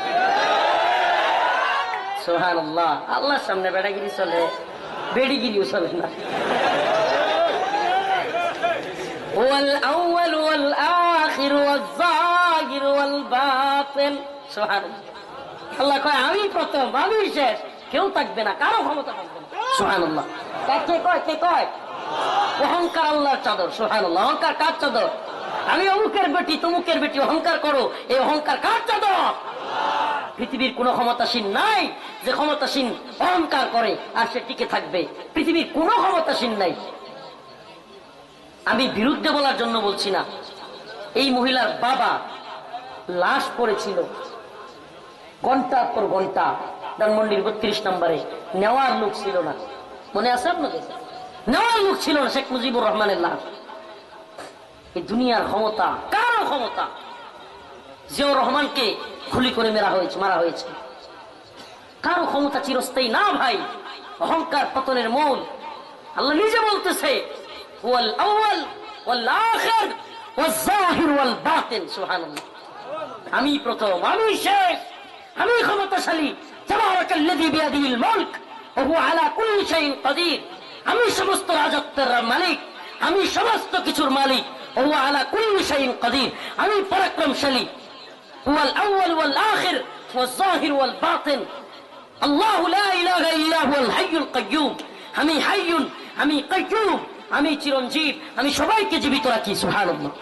সুবহানাল্লাহ। আল্লাহর সামনে বেড়াগিরি চলে, বেড়িগিরিও চলে না। ওয়াল আউয়াল ওয়াল আখির ওয়াল যাহির ওয়াল বাতিন। সুবহানাল্লাহ। আল্লাহ কয় আমি প্রথম, আমি শেষ, কেউ থাকবে না, কারো ক্ষমতা থাকবে না। সুবহানাল্লাহ। কে কয়? কে কয়? অহংকার আল্লাহর চাদর। সুবহানাল্লাহ। অহংকার কার চাদর? আমি অমুকের বেটি তমুকের বেটি অহংকার করো, এই অহংকার কার চাদর? পৃথিবীর কোন ক্ষমতাসীন নাই যে ক্ষমতাসীন অহংকার করে আর সে টিকে থাকবে। পৃথিবীর কোন ক্ষমতাসীন নাই। আমি বিরুদ্ধে বলার জন্য বলছি না। এই মহিলার বাবা লাশ পড়েছিল ঘন্টার পর ঘন্টা ধানমন্ডির 32 নম্বরে, নেওয়ার লোক ছিল না। মনে আছে আপনাদের? নেওয়ার লোক ছিল না। শেখ মুজিবুর রহমানের লাশ। এই দুনিয়ার ক্ষমতা কারো ক্ষমতা? জিয়াউর রহমানকে গুলি করে মারা হয়েছে। কারো ক্ষমতা চিরস্থায়ী না ভাই। অহংকার পতনের মূল। আল্লাহ নিজে বলতেছে ওয়াল আউয়াল ওয়াল আখির ওয়াল যাহির ওয়াল বাতিন। সুবহানাল্লাহ। আমি প্রথম, আমি শেষ, আমি ক্ষমতাশালী। তাবারাকাল্লাযী বিয়াদিহিল মুলক ওয়া হুয়া আলা কুল্লি শাইইন কাদির। আমি সমস্ত রাজত্বের মালিক, আমি সমস্ত কিছুর মালিক। ওয়া হুয়া আলা কুল্লি শাইইন কাদির। আমি পরাক্রমশালী। হুয়াল আউয়াল ওয়াল আখির ওয়াল যাহির ওয়াল বাতিন। আল্লাহু লা ইলাহা ইল্লা হুয়াল হাইয়ুল কাইয়্যুম। আমি হাইয়ুন, আমি কাইয়্যুম, আমি চিরঞ্জীব, আমি সবাইকে জীবিত রাখি। সুবহানাল্লাহ।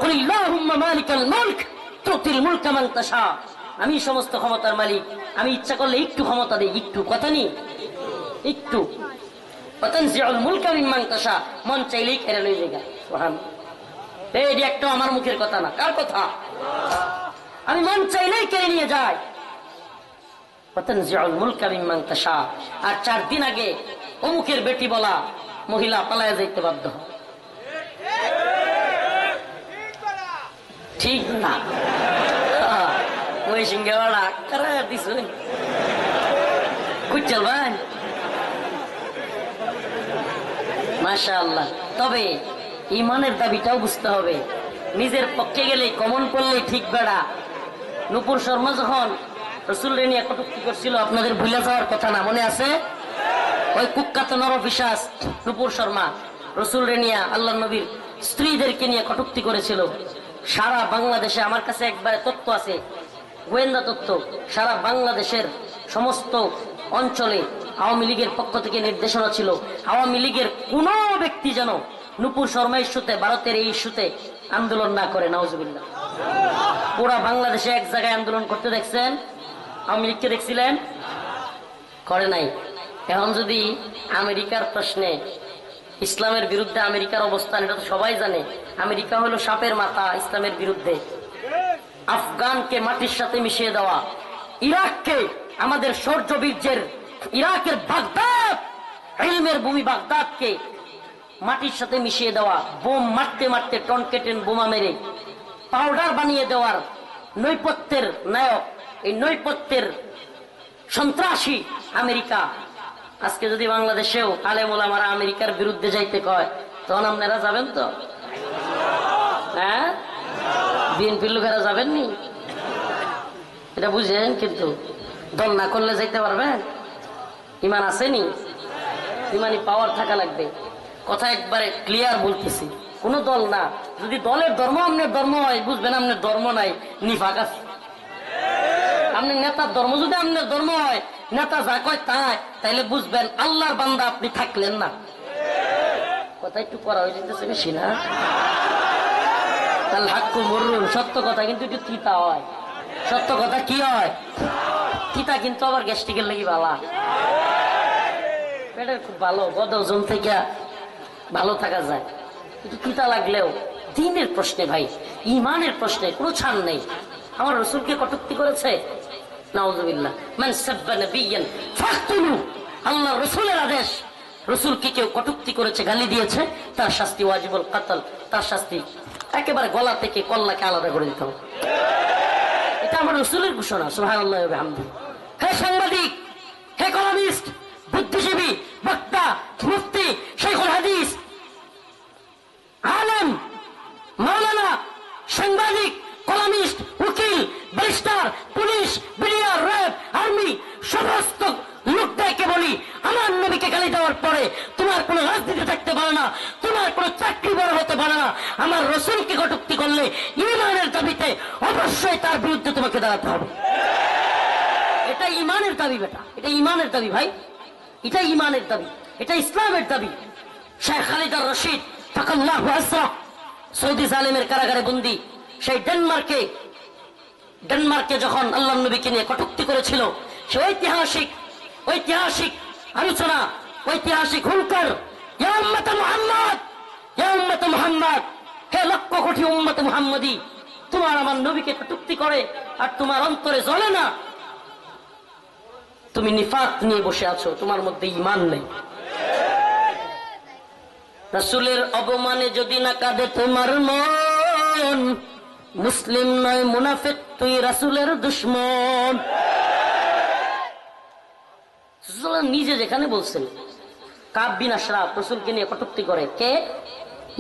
কুলিল্লাহুম্মা মালিকাল মুলক তুতিল মুলকা মান তাশা। আমি সমস্ত ক্ষমতার মালিক। আমি ইচ্ছা করলে একটু ক্ষমতা দেই, একটু, কথা নেই, একটু। ওয়াতানজিউল মুলকা মিম্মান তাশা, মন চাইলেই কেড়ে লই যায়গা। সুবহানাল্লাহ। এই একটা আমার মুখের কথা না, কার কথা? আমি মন চাইলেই কেড়ে নিয়ে যাই। ওয়াতানজিউল মুলকা মিম্মান তাশা। আর 4 দিন আগে অমুকের বেটি বলা মহিলা পালায়া যাইতে বাধ্য হয়। ঠিক না? ওই সিংহে ওরা কারা দিস কুচল ভাই মাশাআল্লাহ। তবে ইমানের দাবিটাও বুঝতে হবে। নিজের পক্ষে গেলে কমন করলে ঠিক বেড়া। নূপুর শর্মা যখন রাসূলের নিয়ে কটূক্তি করছিল, আপনাদের ভুলে যাওয়ার কথা না, মনে আছে? ওই কুখ্যাত নরপিশাচ নূপুর শর্মা রাসূলের নিয়ে আল্লাহর নবীর স্ত্রীদেরকে নিয়ে কটূক্তি করেছিল। সারা বাংলাদেশে আমার কাছে একবারে তথ্য আছে, গোয়েন্দা তথ্য, সারা বাংলাদেশের সমস্ত অঞ্চলে আওয়ামী লীগের পক্ষ থেকে নির্দেশনা ছিল আওয়ামী লীগের কোন ব্যক্তি যেন নূপুর শর্মা ইস্যুতে, ভারতের এই ইস্যুতে আন্দোলন না করে। নাউজুবিল্লাহ। পুরা বাংলাদেশে এক জায়গায় আন্দোলন করতে দেখছেন? আওয়ামী লীগকে দেখছিলেন? করে নাই। এখন যদি আমেরিকার প্রশ্নে, ইসলামের বিরুদ্ধে আমেরিকার অবস্থান, এটা তো সবাই জানে। আমেরিকা হলো সাপের মাথা ইসলামের বিরুদ্ধে। আফগানকে মাটির সাথে মিশিয়ে দেওয়া, ইরাককে আমাদের শৌর্য বীর্যের, ইরাকের বাগদাদ, ইলমের ভূমি বাগদাদকে মাটির সাথে মিশিয়ে দেওয়া, বোম মারতে মারতে টনকেটেন বোমা মেরে পাউডার বানিয়ে দেওয়ার নৈপথ্যের নায়ক, এই নৈপথ্যের সন্ত্রাসী আমেরিকা। আজকে যদি বাংলাদেশেও আলেম ওলামারা আমেরিকার বিরুদ্ধে যাইতে কয়, তখন আপনারা যাবেন তো? হ্যাঁ, বিএনপির লোকেরা যাবেননি? এটা বুঝেন। কিন্তু দল না করলে যাইতে পারবেন? ইমান আসেনি? ইমানি পাওয়ার থাকা লাগবে। কথা একবারে ক্লিয়ার বলতেছি, কোন দল না। যদি দলের ধর্ম আপনার ধর্ম হয়, বুঝবেন আপনার ধর্ম নাই, নিফাক আছে। আপনার নেতার ধর্ম যদি আপনার ধর্ম হয়, নেতা যা কয় তাই, তাইলে বুঝবেন আল্লাহর বান্দা আপনি থাকলেন না। কথা একটু করা হয়ে যেতেছে বেশি না? তাহলে হাক্কু মরুন, সত্য কথা কিন্তু একটু তিতা হয়। সত্য কথা কি হয়? তিতা, কিন্তু আবার গ্যাস্ট্রিকের লাগি ভালো, পেটের খুব ভালো, গদ ওজন থেকে ভালো থাকা যায়। কিন্তু তিতা লাগলেও দিনের প্রশ্নে ভাই, ইমানের প্রশ্নে কোনো ছাড় নেই। আমার রসুলকে কটূক্তি করেছে, নাউযুবিল্লাহ। মান সাব্বা নাবিয়্যান ফাকতুলু, আল্লাহর রসুলের আদেশ। রসুলকে কেউ কটূক্তি করেছে, গালি দিয়েছে, তার শাস্তি ওয়াজিবুল কাতল, তার শাস্তি একেবারে গলা থেকে কল্লাকে আলাদা করে দিতে হবে। এটা আমার রসুলের ঘোষণা। সুবহানাল্লাহি ওয়া বিহামদিহি। হে সাংবাদিক, হে কলামিস্ট, বুদ্ধিজীবী, বক্তা, মুফতি, শাইখুল হাদিস, আলেম, মাওলানা, সাংবাদিক, কলামিস্ট, উকিল, barrister, police, BDR, RAB, army, সমস্ত লোকদেরকে বলি, আমার নবীকে গালি দেওয়ার পরে তোমার কোনো রাজনীতি থাকতে পারে না, তোমার কোনো চাকরি বড় হতে পারে না। আমার রসুলকে কটূক্তি করলে ইমানের দাবিতে অবশ্যই তার বিরুদ্ধে তোমাকে দাঁড়াতে হবে। এটা ইমানের দাবি বেটা, এটা ইমানের দাবি ভাই, এটা ইমানের দাবি, এটা ইসলামের দাবি। শেখ খালিদ আর রশিদ ফাকাল্লাহু আসরা, সৌদি জালেমের কারাগারে বন্দী, সেই ডেনমার্কে যখন আল্লাহর নবীকে নিয়ে কটূক্তি করেছিল, সে ঐতিহাসিক আলোচনা, ঐতিহাসিক হুঙ্কার, ইয়া উম্মত মুহাম্মদ, ইয়া উম্মত মুহাম্মদ, হে লক্ষ কোটি উম্মত মুহাম্মদী, তোমার আমার নবীকে কটূক্তি করে আর তোমার অন্তরে জ্বলে না, তুমি নিফাক নিয়ে বসে আছো, তোমার মধ্যে ঈমান নেই। রাসূলের অপমানে যদি না কাঁদে তোমার মন, মুসলিম নয় মুনাফিক, তুই রাসূলের দুশমন। নিজে যেখানে বলছেন, কাব বিন আশরাফ রাসূলকে নিয়ে কটূক্তি করে, কে?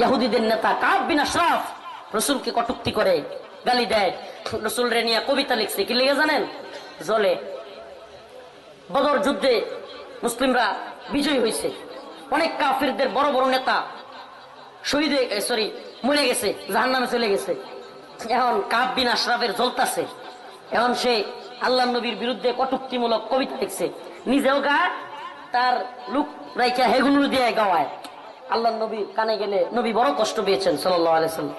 ইহুদিদের নেতা কাব বিন আশরাফ রাসূলকে কটূক্তি করে, গালি দেয়, রাসূলরে নিয়ে কবিতা লিখছে। কি লিখে জানেন? জলে বদর যুদ্ধে মুসলিমরা বিজয়ী হয়েছে, অনেক কাফিরদের বড় বড় নেতা শহীদ মরে গেছে, জাহান্নামে চলে গেছে। এখন কাব বিন আশরাফের জ্বলতাছে, এখন সে আল্লাহর নবীর বিরুদ্ধে কটূক্তিমূলক কবিতা লিখছে, নিজেও গায়, তার লুক রাইখা হেগুলো দিয়ে গাওয়ায়। আল্লাহর নবীর কানে গেলে নবী বড় কষ্ট পেয়েছেন সাল্লাল্লাহু আলাইহি ওয়াসাল্লাম।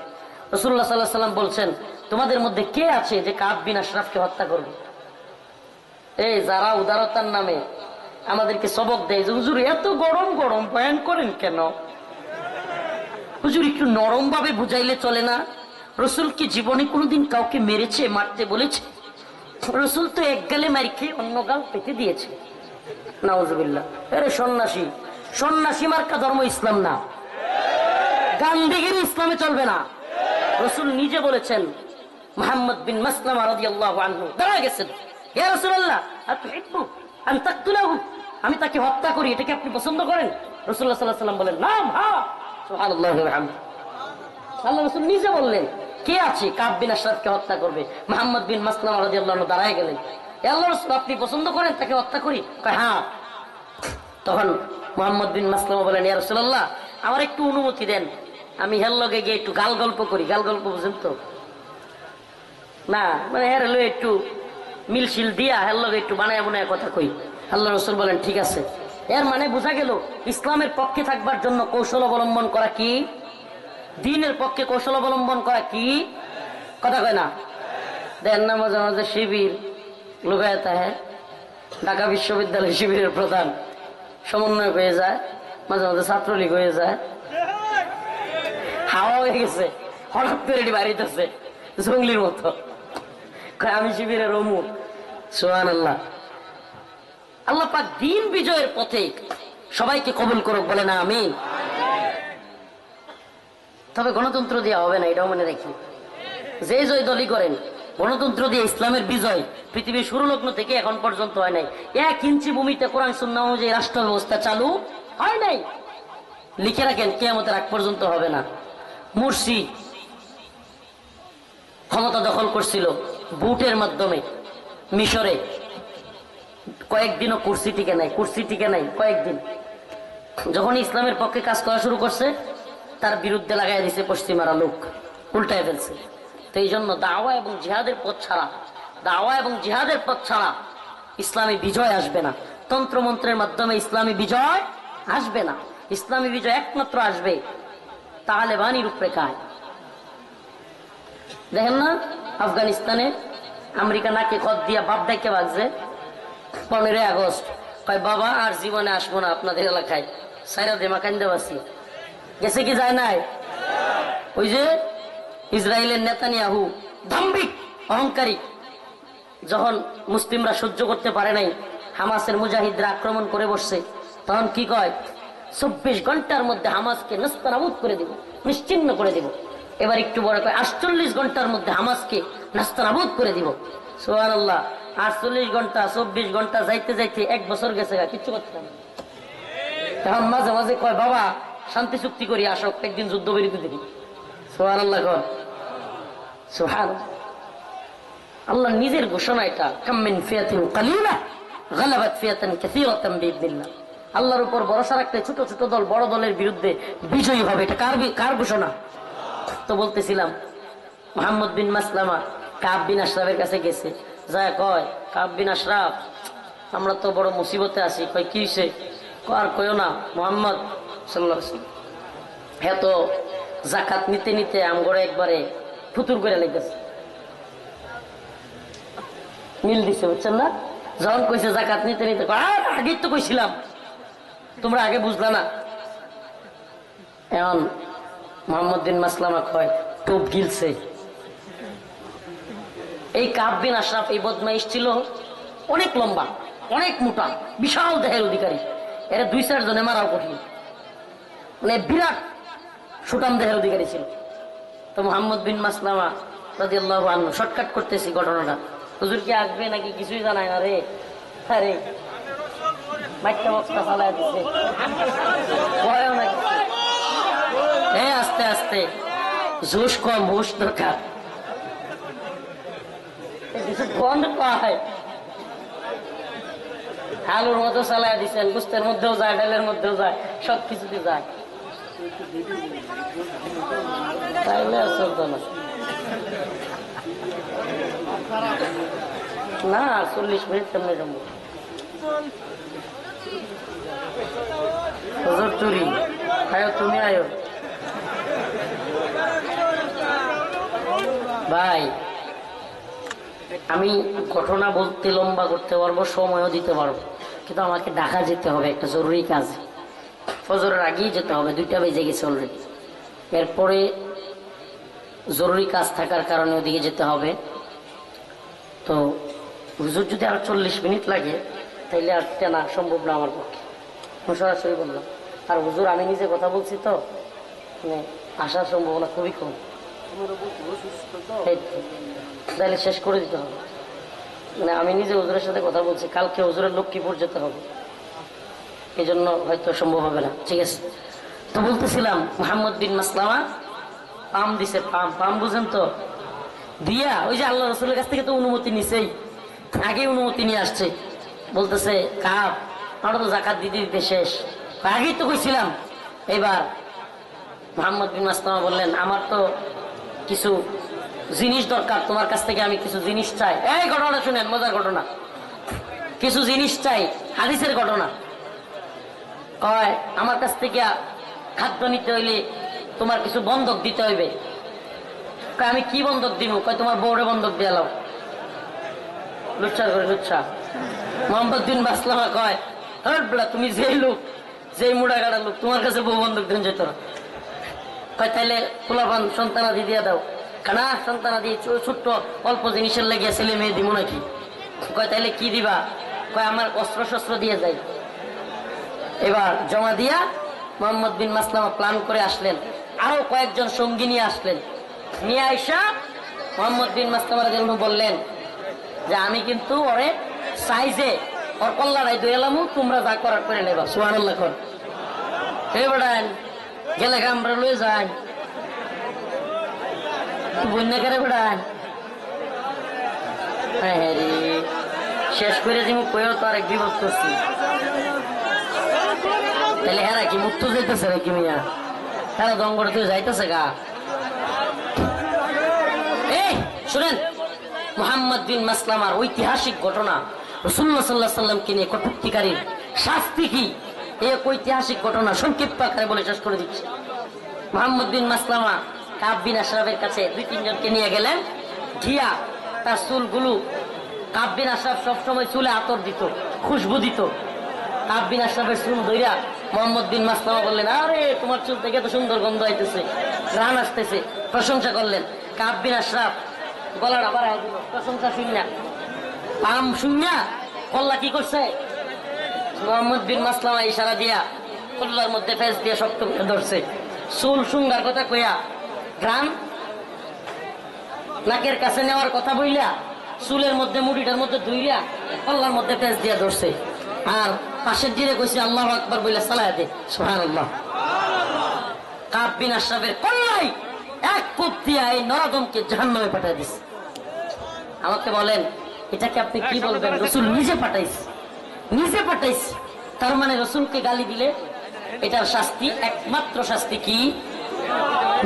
রাসূলুল্লাহ সাল্লাল্লাহু আলাইহি ওয়াসাল্লাম বলছেন, তোমাদের মধ্যে কে আছে যে কাব বিন আশরাফকে হত্যা করবে? এই যারা উদারতার নামে আমাদেরকে সবক দেয় যে হুজুর এত গরম গরম বয়ান করেন কেন? হুজুর একটু নরম ভাবে বুঝাইলে চলে না? রসুল কি জীবনে কোনোদিন কাউকে মেরেছে, মারতে বলেছে? রসুল তো এক গালে মারি খেয়ে অন্য গাল পেতে দিয়েছে। নাউজুবিল্লাহ। আরে সন্ন্যাসী, সন্ন্যাসী মার্কা ধর্ম ইসলাম না, গান্ধীগিরি ইসলামে চলবে না। রসুল নিজে বলেছেন, মুহাম্মদ বিন মাসলামা রাদিয়াল্লাহু আনহু দাঁড়া গেছেন, ইয়া রাসূলুল্লাহ আতুহিব্বু আন তাকতুলাহু, আমি তাকে হত্যা করি, এটা কি আপনি পছন্দ করেন? রাসূলুল্লাহ সাল্লাল্লাহু আলাইহি ওয়াসাল্লাম বলেন, নাম, হ্যাঁ। সুবহানাল্লাহি ওয়া বিহামদিহি। আল্লাহ রাসূল নিজে বললেন, কে আছে কাব বিন আশরাফকে হত্যা করবে? মুহাম্মদ বিন মাসলামা রাদিয়াল্লাহু আনহু দাঁড়ায় গেলেন, ইয়া আল্লাহর রাসূল আপনি পছন্দ করেন তাকে হত্যা করি? কয় হ্যাঁ। তখন মুহাম্মদ বিন মাসলামা বলেন, ইয়া রাসূলুল্লাহ আমার একটু অনুমতি দেন, আমি হের লগে গিয়ে একটু গাল গল্প করি। গাল গল্প বুঝেন তো না, মানে হের হলো একটু মিলশিল দিয়া হের লগে একটু বানায় বানায় কথা কই। আল্লাহ রাসূল বলেন ঠিক আছে। এর মানে বোঝা গেল ইসলামের পক্ষে থাকবার জন্য কৌশল অবলম্বন করা কি? দ্বীনের পক্ষে কৌশল অবলম্বন করা কি? কথা কয় না? দেন না মাঝে মাঝে শিবির লুকায়তা হ্যাঁ, ঢাকা বিশ্ববিদ্যালয় শিবিরের প্রধান সমন্বয় হয়ে যায়, মাঝে মাঝে ছাত্রলীগ হয়ে যায়, হাওয়া হয়ে গেছে, হঠাৎ করে এটি বাড়িতেছে জঙ্গলির মতো, আমি শিবিরের অমুক। সুবহানাল্লাহ। আল্লাহ পাক দ্বীন বিজয়ের পথে সবাইকে কবুল করুক, বলে না আমিন। তবে গণতন্ত্র দিয়ে হবে না, এটাও মনে রাখি। যে জয় দলই করেন, গণতন্ত্র দিয়ে ইসলামের বিজয় পৃথিবীর শুরু লগ্ন থেকে এখন পর্যন্ত হয় নাই। 1 ইঞ্চি ভূমিতে কোরআন সুন্নাহ অনুযায়ী রাষ্ট্র ব্যবস্থা চালু হয় নাই। লিখে রাখেন, কিয়ামতের আগ পর্যন্ত হবে না। মুরসি ক্ষমতা দখল করছিল বুটের মাধ্যমে মিশরে, কয়েকদিনও কুর্সি টিকে নাই, কুর্সি টিকে নাই কয়েকদিন। যখন ইসলামের পক্ষে কাজ করা শুরু করছে, তার বিরুদ্ধে লাগাই দিছে পশ্চিমারা লোক, উল্টায় ফেলছে। তো এই জন্য দাওয়া এবং জিহাদের পথ ছাড়া, দাওয়া এবং জিহাদের পথ ছাড়া ইসলামী বিজয় আসবে না। তন্ত্রমন্ত্রের মাধ্যমে ইসলামী বিজয় আসবে না। ইসলামী বিজয় একমাত্র আসবে তালেবানি রূপরেখায়। দেখেন না আফগানিস্তানে আমেরিকা নাকে খত দিয়া বাপ ডাইকে বাগছে 15 আগস্ট, কয় বাবা আর জীবনে আসবো না আপনাদের এলাকায়, সাইরা দেমা কান্দে বাসি। গেছে কি যায় নাই? ওই যে ইসরায়েলের নেতানিয়াহু দাম্ভিক অহংকারী, যখন মুসলিমরা সহ্য করতে পারে নাই, হামাসের মুজাহিদরা আক্রমণ করে বসছে, তখন কি কয়, 24 ঘন্টার মধ্যে হামাসকে নাস্তানাবুদ করে দিব, নিশ্চিহ্ন করে দিব। এবার একটু বড় কয় 48 ঘন্টার মধ্যে হামাসকে নাস্তানাবুদ করে দিব। সুবহানাল্লাহ। 48 ঘন্টা 24 ঘন্টা যাইতে যাইতে 1 বছর গেছে, কিচ্ছু করতাম। তখন মাঝে মাঝে কয় বাবা শান্তি চুক্তি করি, আসো একদিন যুদ্ধ বিরতি দেখি। সুবহানাল্লাহ। সুবহানাল্লাহ। আল্লাহ নিজের ঘোষণা এটা, কাম মিন ফিয়াতিন কালিলা গালাবাত ফিয়াতান কাসীরাতান বিইذنিল্লাহ। আল্লাহর উপর ভরসা রাখলে ছোট ছোট দল বড় দলের বিরুদ্ধে বিজয়ী হবে। এটা কার ঘোষণা? তো বলতেছিলাম, মুহাম্মদ বিন মাসলামা কাব বিন আশরাফের কাছে গেছে, যায় কয়, কাব বিন আশরাফ আমরা তো বড় মুসিবতে আছি। কয় কি হইছে? আর কইও না, মুহাম্মদ সাল্লাল্লাহু আলাইহি ওয়াসাল্লাম হ্যাঁ তো যাকাত নিতে নিতে আমগরে একবারে ফুতুর করে লেগেছে। মিল দিছে, বুঝছেন না? যখন কইছে যাকাত নিতে নিতে, আর আগেই তো কইছিলাম, তোমরা আগে বুঝলা না। এখন মুহাম্মদ বিন মাসলামা কয় টোপ গিলছে। এই কাব বিন আশরাফ এই বদমাইশ ছিল অনেক লম্বা, অনেক মোটা, বিশাল দেহের অধিকারী। এরা 2-4 জনে মারাও কঠিন, মানে বিরাট সুটাম দেহের অধিকারী ছিল। তো মুহাম্মদ বিন মাসলামা রাদিয়াল্লাহু আনহু শর্টকাট করতেছি ঘটনাটা, হুজুর কি আসবে নাকি কিছুই জানায় না রে। আরে মাইকটা বক্সটা চালায় দিচ্ছে, ভয়ও নাকি। হ্যাঁ আস্তে আস্তে, জোশ কম, হুশ দরকার। কিছু বন্ধ পায়, আলুর মতো চালায় দিচ্ছেন, গুস্তের মধ্যেও যায়, ডালের মধ্যেও যায়, সব কিছুতে যায়। তাইলে চলতো না, না 40 মিনিট কেমনে যাবো। হুজুর তুরি আয়ো, তুমি আয়ো ভাই। আমি ঘটনা বলতে লম্বা করতে পারবো, সময়ও দিতে পারবো, কিন্তু আমাকে ঢাকা যেতে হবে একটা জরুরি কাজ। ফজরের আগেই যেতে হবে, 2টা বেজে গেছে অলরেডি। এরপরে জরুরি কাজ থাকার কারণে ওদিকে যেতে হবে। তো হুজুর যদি আর 40 মিনিট লাগে তাইলে আর টানা সম্ভব না আমার পক্ষে। আমি সরাসরি বললাম, আর হুজুর আমি নিজে কথা বলছি তো মানে আসার সম্ভাবনা খুবই কম, তাহলে শেষ করে দিতে হবে। মানে আমি নিজে হুজুরের সাথে কথা বলছি, কালকে হুজুরের লক্ষ্মীপুর যেতে হবে, এই জন্য হয়তো সম্ভব হবে না। ঠিক আছে, তো বলতেছিলাম মোহাম্মদ বিন মাসলামা পাম দিছে, পাম পাম বুঝেন তো, দিয়া ওই যে আল্লাহ রসুলের কাছ থেকে তো অনুমতি নিছেই, আগে অনুমতি নিয়ে আসছে, বলতেছে কাব আমরা তো জাকাত দিতে দিতে শেষ, আগেই তো কইছিলাম। এবার মোহাম্মদ বিন মাসলামা বললেন আমার তো কিছু জিনিস দরকার, তোমার কাছ থেকে আমি কিছু জিনিস চাই। এই ঘটনা শুনেন, মজার ঘটনা, কিছু জিনিস চাই, হাদিসের ঘটনা। কয় আমার কাছ থেকে খাদ্য নিতে হইলে তোমার কিছু বন্ধক দিতে হইবে। কয় আমি কি বন্ধক দিব? কয় তোমার বউরে বন্ধক দিয়ে লাও। লুচ্ছা করে লুচ্ছা। মোহাম্মদ বিন মাসলামা কয় তুমি যে লোক, যে মুড়া গাড়া লোক, তোমার কাছে বউ বন্ধক দিন যেত না। কয় তাইলে পোলাপান সন্তানাদি দিয়ে দাও। কানা সন্তানাদি ছোট্ট অল্প জিনিসের লাগিয়ে ছেলে মেয়ে দিব নাকি? কয় তাইলে কি দিবা? কয় আমার অস্ত্র শস্ত্র দিয়ে যাই। এবার জমা দিয়া মোহাম্মদ বিন মাসলামা প্ল্যান করে আসলেন, আরো কয়েকজন সঙ্গী নিয়ে আসলেন। নিয়ে আইসা মোহাম্মদ বিন মাসলামার জন্য বললেন যে আমি কিন্তু ওরে সাইজে ওর কল্লারাই দুই এলামু, তোমরা যা করার করে নেবা। সুবহানাল্লাহ কর। এই বেড়ান গেলে আমরা লয়ে যাই বন্যা করে বেড়ান। হ্যাঁ রে শেষ করে দিব কয়েও তো আরেক বিপদ করছি। তাহলে হেরা কি মুক্ত যাইতেছে নাকি মিয়া? হেরা দঙ্গর তুই যাইতেছে গা। এই শুনেন, মুহাম্মদ বিন মাসলামার ঐতিহাসিক ঘটনা, রাসূলুল্লাহ সাল্লাল্লাহু আলাইহি সাল্লামকে নিয়ে কটূক্তিকারীর শাস্তি কি, এই ঐতিহাসিক ঘটনা সংক্ষিপ্ত আকারে বলে শেষ করে দিচ্ছি। মুহাম্মদ বিন মাসলামা কাব বিন আশরাফের কাছে 2-3 জনকে নিয়ে গেলেন, গিয়া তার চুলগুলো, কাব বিন আশরাফ সবসময় চুলে আতর দিত, খুশবু দিত। কাব বিন আশরাফের চুল ধইরা মোহাম্মদ বিন মাসলামা বললেন আরে তোমার চুল থেকে তো সুন্দর গন্ধ আইতেছে, ঘ্রাণ আসতেছে, প্রশংসা করলেন। কাব বিন আশরাফ গলাটা বাড়ায় দিল, প্রশংসা শুনিয়া পাম শুনিয়া কল্লা কি করছে, মোহাম্মদ বিন মাসলামা ইশারা দিয়া কল্লার মধ্যে ফেস দিয়ে শক্ত করে ধরছে। চুল সুঙ্গার কথা কইয়া, ঘ্রাণ নাকের কাছে নেওয়ার কথা বইলা, চুলের মধ্যে মুড়িটার মধ্যে ধুইলা কল্লার মধ্যে ফেস দিয়ে ধরছে। আর পাশের দিকে কইছে আল্লাহু আকবার বইলা সালায়া দে, সুবহানাল্লাহ। কাব বিন আশরাফের কল্লাই এক কোপ দিয়া এই নরদমকে জাহান্নামে পাঠিয়ে দিছে। আমাকে বলেন এটাকে আপনি কি বলবেন? রাসূল নিজে পাঠাইছে, নিজে পাঠাইছে। তার মানে রাসূলকে গালি দিলে এটার শাস্তি, একমাত্র শাস্তি কি?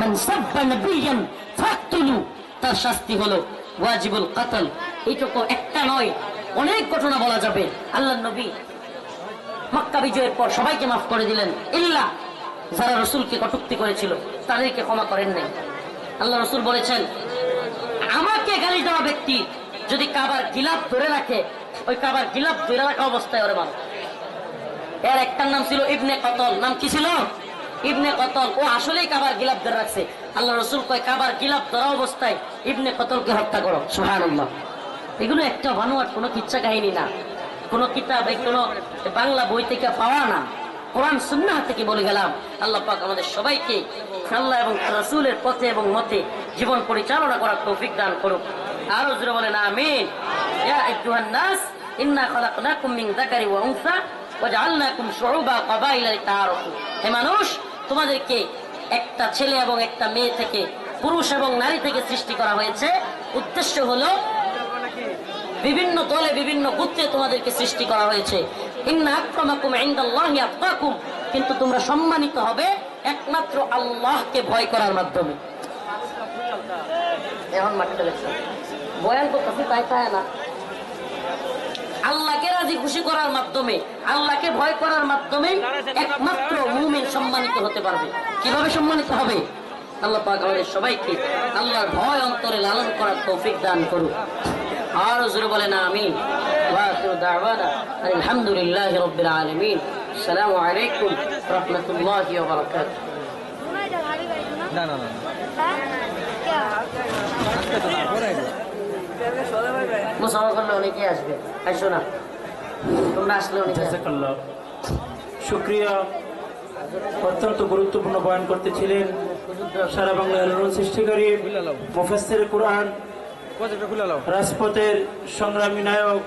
মান সাব্বা নবিয়ান ফাকতুলু, তার শাস্তি হলো ওয়াজিবুল কতল। এইটুকু একটা নয়, অনেক ঘটনা বলা যাবে। আল্লাহর নবী মক্কা বিজয়ের পর সবাইকে মাফ করে দিলেন, ইল্লা যারা রাসূলকে কটূক্তি করেছিল তাদেরকে ক্ষমা করেন নাই। আল্লাহ রাসূল বলেছেন আমাকে গালি দেওয়া ব্যক্তি যদি কাবার গিলাফ ধরে রাখে, ওই কাবার গিলাফ ধরে রাখা অবস্থায় ওরে মানো। এর একটার নাম ছিল ইবনে কতল। নাম কি ছিল? ইবনে কতল। ও আসলেই কাবার গিলাফ ধরে রাখছে। আল্লাহ রাসূল কয় কাবার গিলাফ ধরা অবস্থায় ইবনে কতলকে হত্যা করো। সুবহানাল্লাহ। এগুলো একটা বানোয়াট কোনো কিচ্ছা কাহিনী না, কোনো কিতাব, কোনো বাংলা বই থেকে পাওয়া না, কোরআন সুন্নাহ থেকে বলে গেলাম। আল্লাহ পাক আমাদের সবাইকে আল্লাহ এবং রাসূলের পথে এবং মতে জীবন পরিচালনা করার তৌফিক দান করুক। আরো জোরে বলেন আমিন। ইয়া আইয়ুহান নাস ইন্না খালাকনাকুম মিন যাকারি ওয়া উনসা ওয়াজআলনাকুম শুউবা ক্বাবাইলা লিতাআরাফু। হে মানুষ, তোমাদেরকে একটা ছেলে এবং একটা মেয়ে থেকে, পুরুষ এবং নারী থেকে সৃষ্টি করা হয়েছে। উদ্দেশ্য হলো বিভিন্ন দলে, বিভিন্ন গোত্রে তোমাদেরকে সৃষ্টি করা হয়েছে। ইন্না আকরামাকুম ইনদাল্লাহি আতকাকুম, কিন্তু তোমরা সম্মানিত হবে একমাত্র আল্লাহকে ভয় করার মাধ্যমে। এখন মাঠে লেখছে বয়ান করতেছি তাই তাই না, আল্লাহকে রাজি খুশি করার মাধ্যমে, আল্লাহকে ভয় করার মাধ্যমে একমাত্র মুমিন সম্মানিত হতে পারবে। কিভাবে সম্মানিত হবে? আল্লাহ পাক আমাদের সবাইকে আল্লাহর ভয় অন্তরে লালন করার তৌফিক দান করুন। আর জোরে বলেন আমিন। ওয়া আখিরু দাওয়ানা আলহামদুলিল্লাহি রাব্বিল আলামিন। আসসালামু আলাইকুম ওয়া রাহমাতুল্লাহি ওয়া বারাকাতুহু। না না না क्या আজকে তো না পরে মুসাফা করলে অনেকে আসবে, আসো না, তোমরা আসলে অনেকে আসবে। জাযাকাল্লাহ। শুকরিয়া। অত্যন্ত গুরুত্বপূর্ণ বয়ান করতেছিলেন সারা বাংলার আলোড়ন সৃষ্টিকারী মুফাসসির কুরআন, রাজপথের সংগ্রামী নায়ক